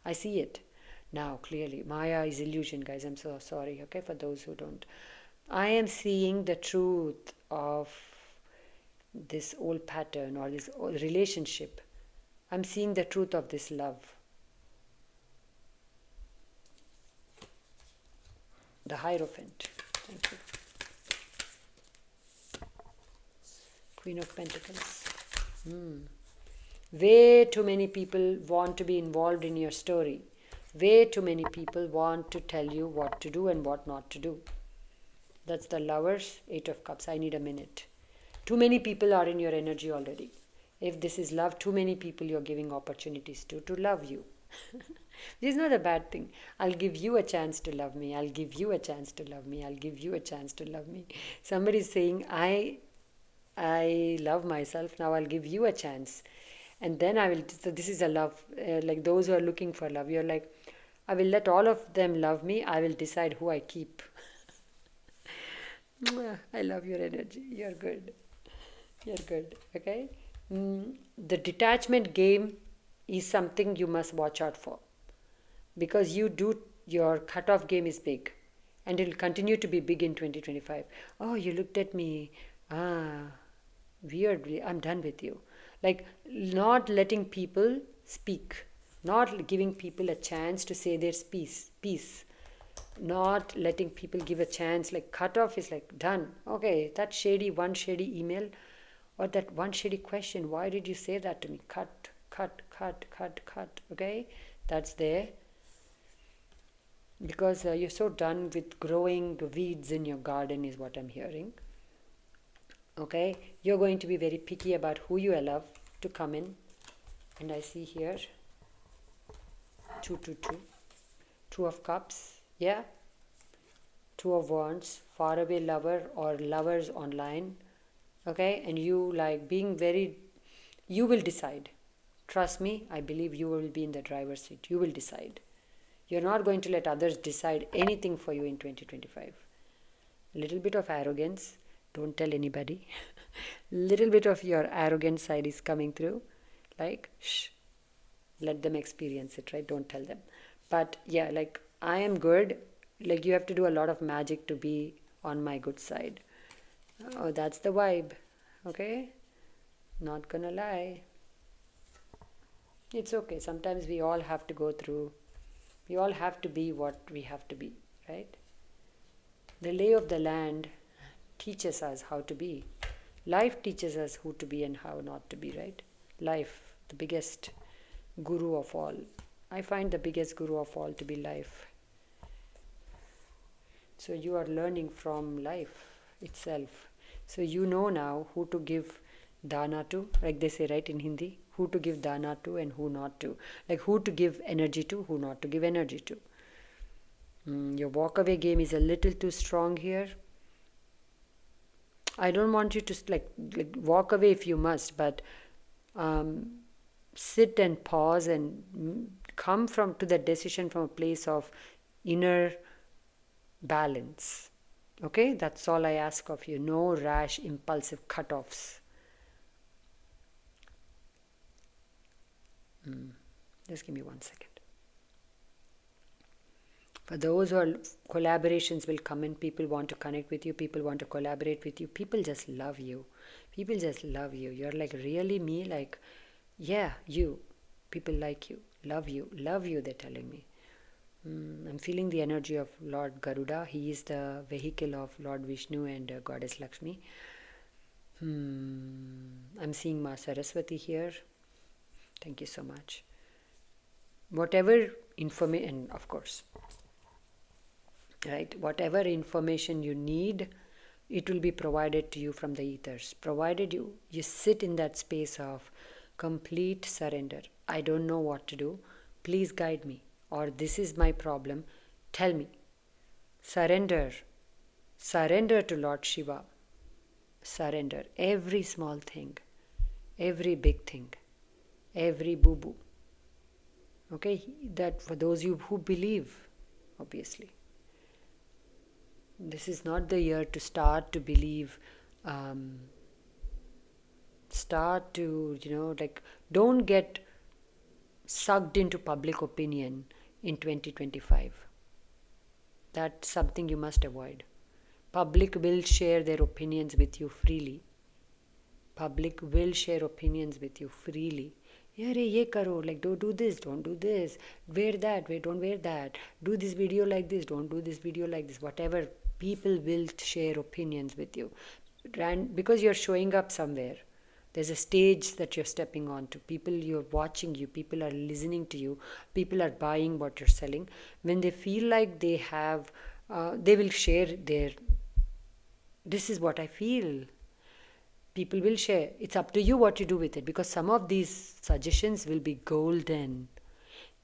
Speaker 1: I see it now clearly. Maya is illusion, guys. I'm so sorry, okay, for those who don't. I am seeing the truth of this old pattern or this old relationship. I'm seeing the truth of this love. The Hierophant. Thank you. Queen of Pentacles. Way too many people want to be involved in your story. Way too many people want to tell you what to do and what not to do. That's the Lovers, Eight of Cups. I need a minute. Too many people are in your energy already. If this is love, too many people you're giving opportunities to love you. This is not a bad thing. I'll give you a chance to love me. I'll give you a chance to love me. I'll give you a chance to love me. Somebody is saying, I love myself. Now I'll give you a chance. And then I will, so this is a love, like those who are looking for love. You're like, I will let all of them love me. I will decide who I keep. I love your energy. You're good. You're good. Okay? The detachment game is something you must watch out for, because your cutoff game is big, and it will continue to be big in 2025. Oh, you looked at me. Weirdly, I'm done with you. Like, not letting people speak, not giving people a chance to say their piece, not letting people give a chance. Like, cutoff is like done. Okay, that one shady email, or that one shady question, why did you say that to me? Cut. Okay, that's there. Because you're so done with growing weeds in your garden is what I'm hearing. Okay, you're going to be very picky about who you allow to come in. And I see here 222, Two of Cups, yeah, Two of Wands, faraway lover or lovers online. Okay, and you like being very, you will decide. Trust me, I believe you will be in the driver's seat. You will decide. You're not going to let others decide anything for you in 2025. Little bit of arrogance, don't tell anybody. Little bit of your arrogant side is coming through. Like, shh, let them experience it, right? Don't tell them. But yeah, like, I am good. Like, you have to do a lot of magic to be on my good side. Oh, that's the vibe. Okay? Not gonna lie. It's okay. Sometimes we all have to go through, we all have to be what we have to be, right? The lay of the land teaches us how to be. Life teaches us who to be and how not to be, right? Life, the biggest guru of all. I find the biggest guru of all to be life. So you are learning from life itself. So you know now who to give dana to, like they say, right, in Hindi, who to give dana to and who not to. Like who to give energy to, who not to give energy to. Your walk-away game is a little too strong here. I don't want you to like walk away if you must, but sit and pause and come to the decision from a place of inner balance. Okay, that's all I ask of you. No rash, impulsive cutoffs. Just give me 1 second. For those who are collaborations will come in, people want to connect with you, people want to collaborate with you, people just love you. People just love you. You're like, really me? Like, yeah, you. People like you, love you, they're telling me. I'm feeling the energy of Lord Garuda. He is the vehicle of Lord Vishnu and Goddess Lakshmi. I'm seeing Ma Saraswati here. Thank you so much. Whatever information, of course, right? Whatever information you need, it will be provided to you from the ethers. Provided you sit in that space of complete surrender. I don't know what to do. Please guide me. Or this is my problem. Tell me. Surrender. Surrender to Lord Shiva. Surrender. Every small thing. Every big thing. Every boo-boo. Okay? That for those of you who believe, obviously. This is not the year to start to believe, start to, don't get sucked into public opinion in 2025. That's something you must avoid. Public will share their opinions with you freely. Public will share opinions with you freely. Ye karo, like don't do this, don't do this, wear that, don't wear that, do this video like this, don't do this video like this, whatever. People will share opinions with you. And because you're showing up somewhere, there's a stage that you're stepping onto. People you're watching you, people are listening to you, people are buying what you're selling. When they feel like they have, they will share their, this is what I feel. People will share. It's up to you what you do with it, because some of these suggestions will be golden,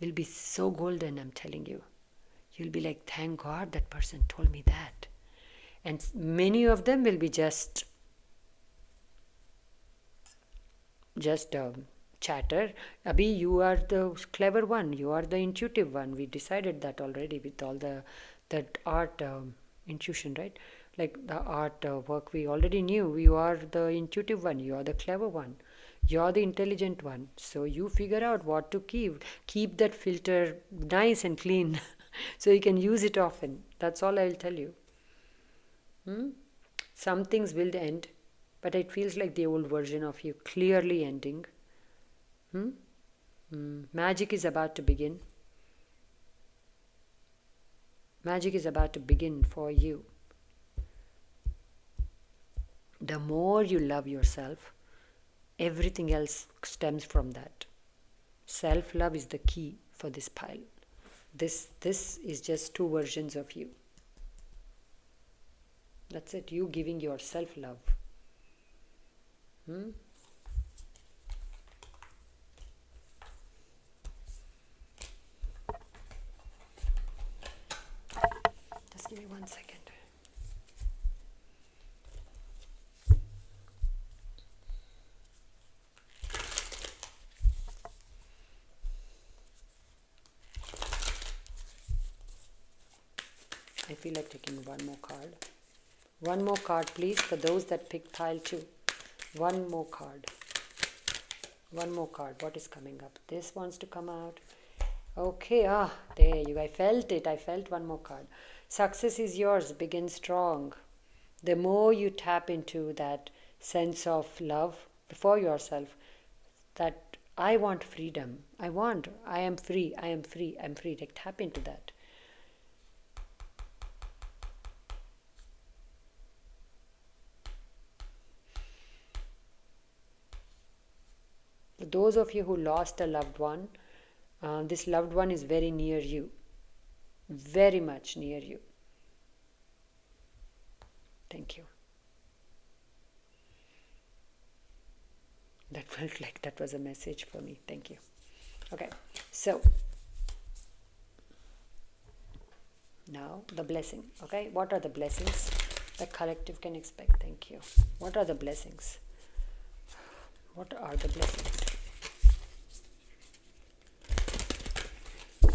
Speaker 1: will be so golden, I'm telling you. You'll be like, thank God that person told me that. And many of them will be just chatter. Abhi, you are the clever one. You are the intuitive one. We decided that already with all that art intuition, right? Like the art work, we already knew. You are the intuitive one. You are the clever one. You are the intelligent one. So you figure out what to keep. Keep that filter nice and clean. So you can use it often. That's all I'll tell you. Some things will end, but it feels like the old version of you clearly ending. Magic is about to begin. Magic is about to begin for you. The more you love yourself, everything else stems from that. Self-love is the key for this pile. This is just two versions of you. That's it. You giving yourself love. Just give me 1 second. I feel like taking one more card. One more card, please, for those that picked pile 2. One more card. One more card. What is coming up? This wants to come out. Okay, there you go. I felt it. I felt one more card. Success is yours. Begin strong. The more you tap into that sense of love for yourself, that I want freedom. I am free. I am free. I'm free. Like, tap into that. For those of you who lost a loved one, this loved one is very near you. Very much near you. Thank you. That felt like that was a message for me. Thank you. Okay, so now the blessing. Okay, what are the blessings the collective can expect? Thank you. What are the blessings? What are the blessings?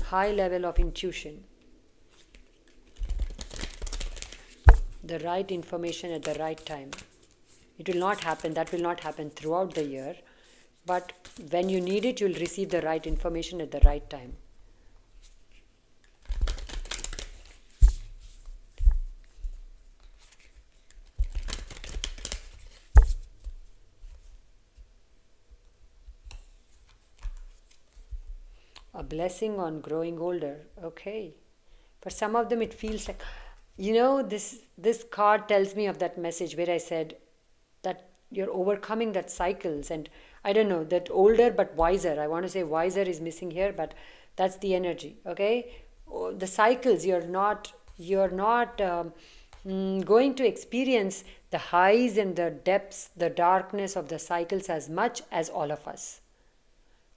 Speaker 1: High level of intuition. The right information at the right time. It will not happen, that will not happen throughout the year, but when you need it, you will receive the right information at the right time. A blessing on growing older. Okay. For some of them, it feels like, this card tells me of that message where I said that you're overcoming that cycles, and I don't know, that older but wiser. I want to say wiser is missing here, but that's the energy. Okay. The cycles, you're not going to experience the highs and the depths, the darkness of the cycles as much as all of us.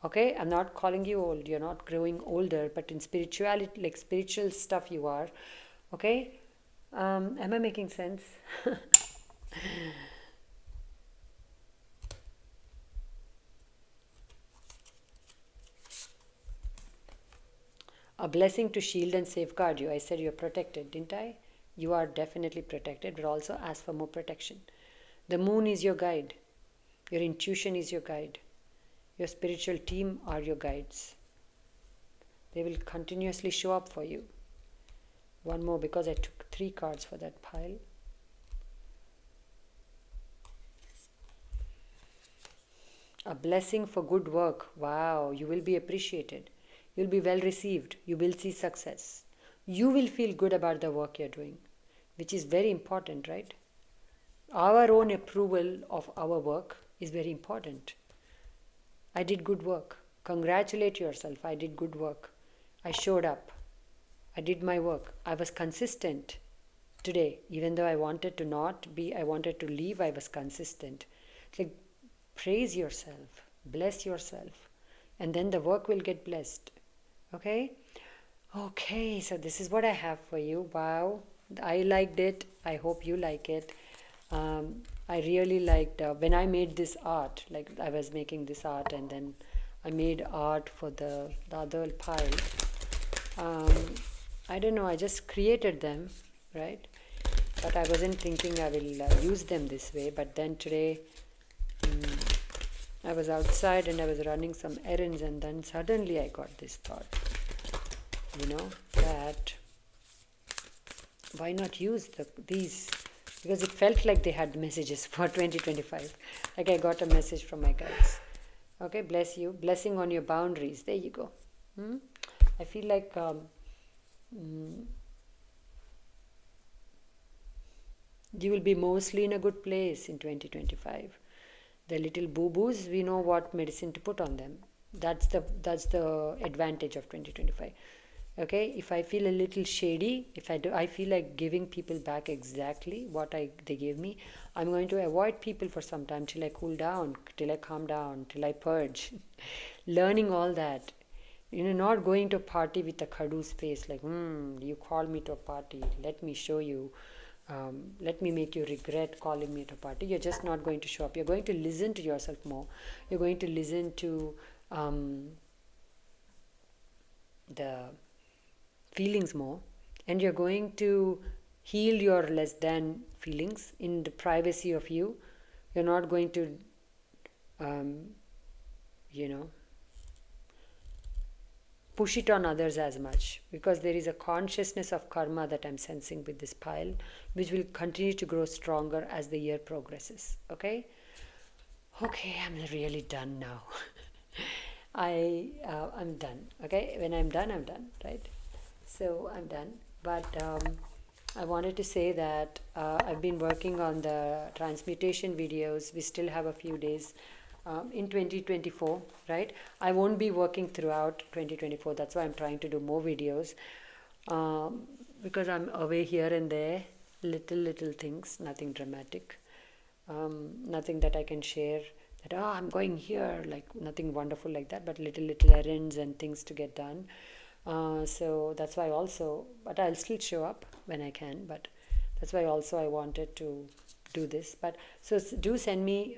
Speaker 1: Okay, I'm not calling you old. You're not growing older, but in spirituality, like spiritual stuff, you are. Okay, am I making sense? A blessing to shield and safeguard you. I said you're protected, didn't I? You are definitely protected, but also ask for more protection. The moon is your guide. Your intuition is your guide. Your spiritual team are your guides. They will continuously show up for you. One more, because I took 3 cards for that pile. A blessing for good work. Wow, you will be appreciated. You'll be well received. You will see success. You will feel good about the work you're doing, which is very important, right? Our own approval of our work is very important. I did good work. Congratulate yourself. I did good work. I showed up. I did my work. I was consistent today. Even though I wanted to not be, I wanted to leave, I was consistent. Like, praise yourself. Bless yourself. And then the work will get blessed. Okay? Okay, so this is what I have for you. Wow. I liked it. I hope you like it. I really liked when I made this art, like I was making this art and then I made art for the other pile. I don't know, I just created them, right? But I wasn't thinking I will use them this way. But then today I was outside and I was running some errands, and then suddenly I got this thought, that why not use these? Because it felt like they had messages for 2025. Like I got a message from my guides. Okay, bless you. Blessing on your boundaries. There you go. I feel like you will be mostly in a good place in 2025. The little boo-boos, we know what medicine to put on them. That's the advantage of 2025. Okay, if I feel a little shady, if I feel like giving people back exactly what they gave me, I'm going to avoid people for some time till I cool down, till I calm down, till I purge. Learning all that. Not going to a party with a Kadu's face like, you called me to a party, let me show you, let me make you regret calling me to a party. You're just not going to show up. You're going to listen to yourself more. You're going to listen to the feelings more, and you're going to heal your less than feelings in the privacy of you. You're not going to, you know, push it on others as much, because there is a consciousness of karma that I'm sensing with this pile, which will continue to grow stronger as the year progresses. Okay, I'm really done now. I'm done. Okay, when I'm done, right? So I'm done. But I wanted to say that I've been working on the transmutation videos. We still have a few days in 2024, right? I won't be working throughout 2024. That's why I'm trying to do more videos, because I'm away here and there, little things, nothing dramatic, nothing that I can share. That I'm going here, like nothing wonderful like that, but little errands and things to get done. So that's why also, but I'll still show up when I can. But that's why also I wanted to do this. But so do send me,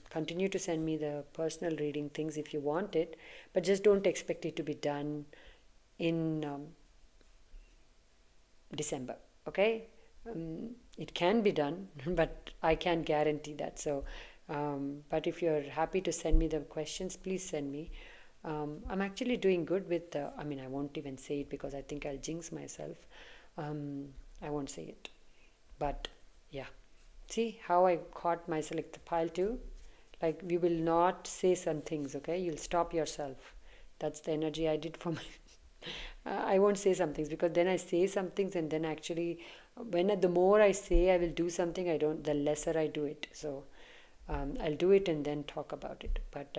Speaker 1: continue to send me the personal reading things if you want it, but just don't expect it to be done in December. Okay, it can be done, but I can't guarantee that. So, but if you're happy to send me the questions, please send me. I'm actually doing good with I won't even say it because I think I'll jinx myself. I won't say it, but yeah, see how I caught myself like the pile too. Like, we will not say some things. Okay, you'll stop yourself. That's the energy I did for my I won't say some things, because then I say some things, and then actually the more I say I will do something, the lesser I do it. So I'll do it and then talk about it. But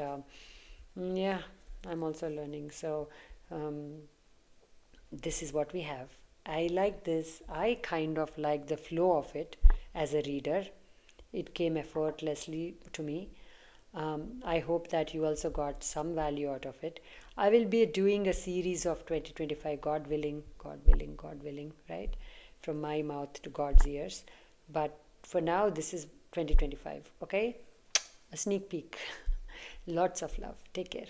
Speaker 1: yeah, I'm also learning. So this is what we have. I like this. I kind of like the flow of it as a reader. It came effortlessly to me. I hope that you also got some value out of it. I will be doing a series of 2025, God willing, right? From my mouth to God's ears. But for now, this is 2025, okay? A sneak peek. Lots of love. Take care.